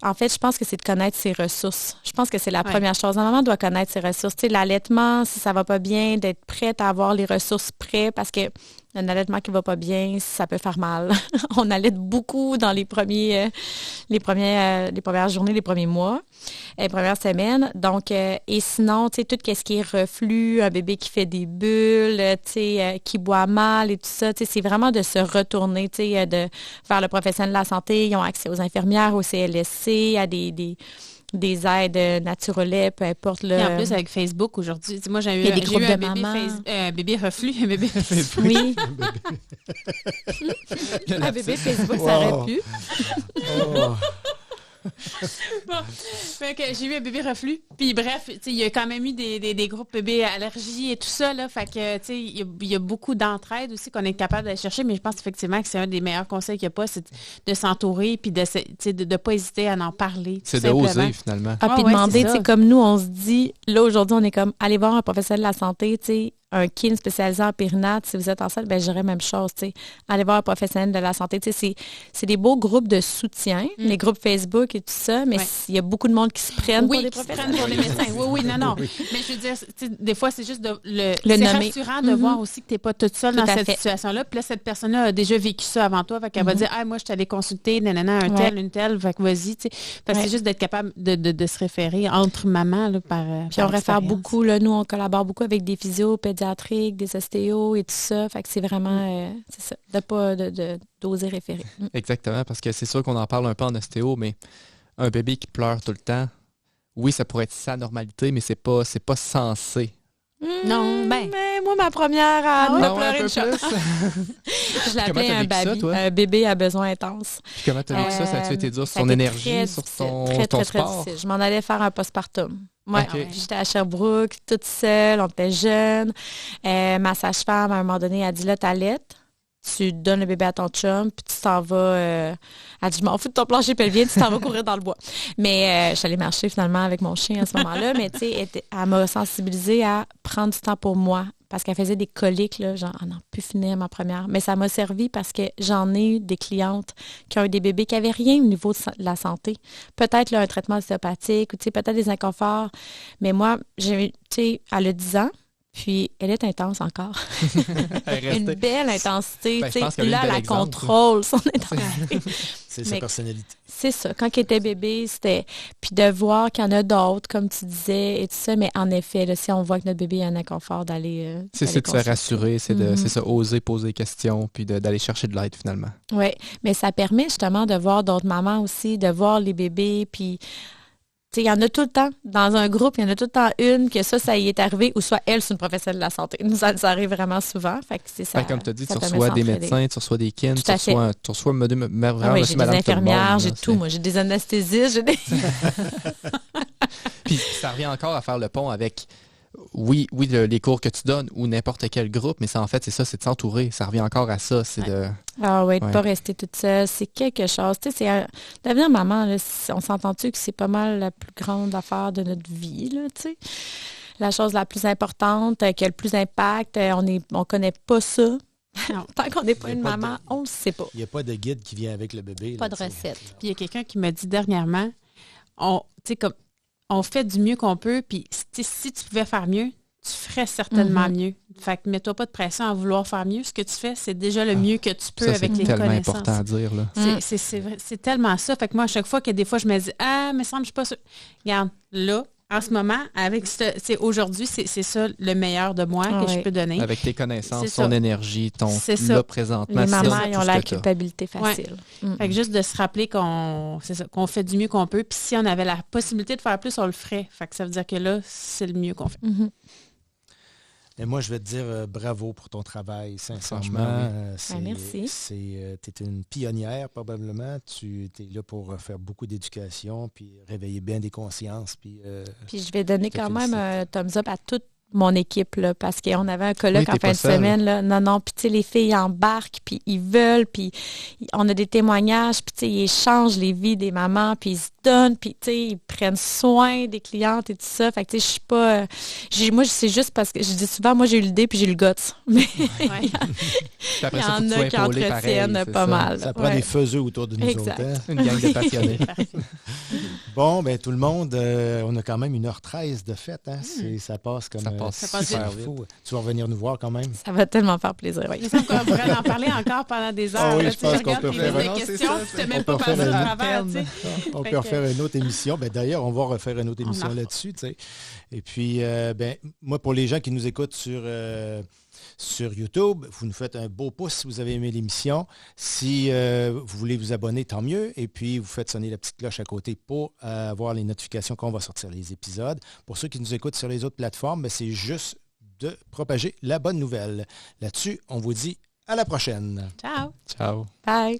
en fait, je pense que c'est de connaître ses ressources. Je pense que c'est la première chose. La maman doit connaître ses ressources. L'allaitement, si ça va pas bien, d'être prête à avoir les ressources prêtes parce que un allaitement qui va pas bien, ça peut faire mal. On allaite beaucoup dans les premières journées, les premiers mois, les premières semaines. Donc, et sinon, tout ce qui est reflux, un bébé qui fait des bulles, qui boit mal et tout ça, c'est vraiment de se retourner, vers le professionnel de la santé. Ils ont accès aux infirmières, au CLSC, à des aides naturelles, peu importe. Et en plus, avec Facebook aujourd'hui, moi, j'ai eu un bébé reflux. Un bébé oui. Un bébé Facebook, ça aurait pu. Bon, fait que j'ai eu un bébé reflux. Puis bref, il y a quand même eu des groupes bébés allergies et tout ça. Là, fait que il y a beaucoup d'entraide aussi qu'on est capable d'aller chercher. Mais je pense effectivement que c'est un des meilleurs conseils qu'il n'y a pas, c'est de s'entourer puis de ne pas hésiter à en parler. C'est d'oser finalement. Puis demander, comme nous, on se dit, là aujourd'hui, on est comme, allez voir un professionnel de la santé, tu sais. Un kin spécialisé en périnate, si vous êtes enceinte, ben j'irais même chose, tu sais. Allez voir un professionnel de la santé, tu sais, c'est des beaux groupes de soutien, les groupes Facebook et tout ça, mais il y a beaucoup de monde qui se prennent pour des professionnels. Pour les médecins. Oui, non. Mais je veux dire, des fois, c'est juste le c'est nommer. rassurant de voir aussi que tu n'es pas toute seule dans cette situation-là. Puis là, cette personne-là a déjà vécu ça avant toi, fait qu'elle va dire, moi, je t'allais consulter, une telle, fait que vas-y, tu sais. Fait que c'est juste d'être capable de se référer entre mamans, là, par puis on réfère beaucoup, là, nous, on collabore beaucoup avec des physios, pédiatriques, des ostéos et tout ça. Fait que c'est vraiment, c'est ça, de pas d'oser référer. Exactement, parce que c'est sûr qu'on en parle un peu en ostéo, mais un bébé qui pleure tout le temps, oui, ça pourrait être sa normalité, mais c'est pas censé. Non, mais moi, ma première a pleuré une chose. Je l'appelais un bébé à besoin intense. Puis comment tu as vécu ça? Ça a-tu été dur sur ton énergie, sur ton sport? Difficile. Je m'en allais faire un postpartum. Ouais, j'étais à Sherbrooke, toute seule, on était jeunes. Ma sage-femme, à un moment donné, a dit, là, t'allaites, tu donnes le bébé à ton chum, puis tu t'en vas... elle dit, je m'en fous de ton plancher pelvien, tu t'en vas courir dans le bois. Mais je suis allée marcher finalement avec mon chien à ce moment-là, mais tu sais, elle m'a sensibilisée à prendre du temps pour moi, parce qu'elle faisait des coliques, là, genre, on n'en peut finir ma première. Mais ça m'a servi parce que j'en ai eu des clientes qui ont eu des bébés qui n'avaient rien au niveau de la santé. Peut-être là, un traitement ostéopathique ou peut-être des inconforts. Mais moi, elle a 10 ans. Puis, elle est intense encore. Une belle intensité. Là, elle contrôle son intensité. C'est sa personnalité. C'est ça. Quand elle était bébé, c'était... Puis de voir qu'il y en a d'autres, comme tu disais, et tout ça. Mais en effet, là, si on voit que notre bébé a un inconfort, d'aller... c'est de se rassurer, c'est ça, oser poser des questions, puis d'aller chercher de l'aide, finalement. Oui, mais ça permet justement de voir d'autres mamans aussi, de voir les bébés, puis... Il y en a tout le temps. Dans un groupe, il y en a tout le temps une que ça y est arrivé, ou soit elle, c'est une professionnelle de la santé. Nous, ça arrive vraiment souvent. Fait que c'est ça. Comme tu as dit, tu reçois des médecins, tu reçois des kins, tu reçois vraiment j'ai des infirmières, j'ai tout. Moi, j'ai des anesthésistes, j'ai des... Puis ça revient encore à faire le pont avec... Oui, les cours que tu donnes ou n'importe quel groupe, mais ça, en fait, c'est ça, c'est de s'entourer. Ça revient encore à ça. C'est de... Ah oui, de ne pas rester toute seule. C'est quelque chose. Tu sais, devenir maman, là, on s'entend-tu que c'est pas mal la plus grande affaire de notre vie, là, tu sais? La chose la plus importante, qui a le plus d'impact, on connaît pas ça. Non. Tant qu'on n'est pas une maman, on ne le sait pas. Il n'y a pas de guide qui vient avec le bébé. Pas de recette. Puis il y a quelqu'un qui m'a dit dernièrement, on fait du mieux qu'on peut, puis si tu pouvais faire mieux, tu ferais certainement mieux. Fait que mets-toi pas de pression à vouloir faire mieux. Ce que tu fais, c'est déjà le mieux que tu peux ça, avec les connaissances. C'est tellement important à dire. Là. C'est tellement ça. Fait que moi, à chaque fois que des fois, je me dis « Ah, mais semble, je suis pas sûre. » Regarde, là, en ce moment, aujourd'hui, c'est ça le meilleur de moi que je peux donner. Avec tes connaissances, ton énergie, là présentement. Les mamans, ils ont la culpabilité facile. Ouais. Fait que juste de se rappeler qu'on fait du mieux qu'on peut. Puis si on avait la possibilité de faire plus, on le ferait. Fait que ça veut dire que là, c'est le mieux qu'on fait. Et moi, je vais te dire bravo pour ton travail, sincèrement. Merci. Tu es une pionnière, probablement. Tu es là pour faire beaucoup d'éducation, puis réveiller bien des consciences. Puis je vais donner quand même un thumbs up à toute mon équipe, là, parce qu'on avait un colloque en fin de semaine. Là. Non, puis tu sais, les filles embarquent, puis ils veulent, puis on a des témoignages, puis tu sais, ils échangent les vies des mamans, puis ils se donnent, puis tu sais, ils prennent soin des clientes et tout ça. Fait que tu sais, je suis pas... moi, c'est juste parce que je dis souvent, moi, j'ai eu l'idée, puis j'ai eu le guts. Mais il y en a qui entretiennent pas mal. Ça prend des faiseux autour de nous autres. Hein? Une gang de passionnés. Bon, ben tout le monde, on a quand même 1h13 de fête. Hein? Ça passe comme... Ça passe super fou. Tu vas revenir nous voir quand même. Ça va tellement faire plaisir, oui. Il semble qu'on pourrait en parler encore pendant des heures. Oui, je pense qu'on peut faire On peut refaire une autre émission. D'ailleurs, on va refaire une autre émission là-dessus. Et puis, moi, pour les gens qui nous écoutent sur YouTube, vous nous faites un beau pouce si vous avez aimé l'émission. Si vous voulez vous abonner, tant mieux. Et puis, vous faites sonner la petite cloche à côté pour avoir les notifications qu'on va sortir les épisodes. Pour ceux qui nous écoutent sur les autres plateformes, c'est juste de propager la bonne nouvelle. Là-dessus, on vous dit à la prochaine. Ciao. Ciao. Bye.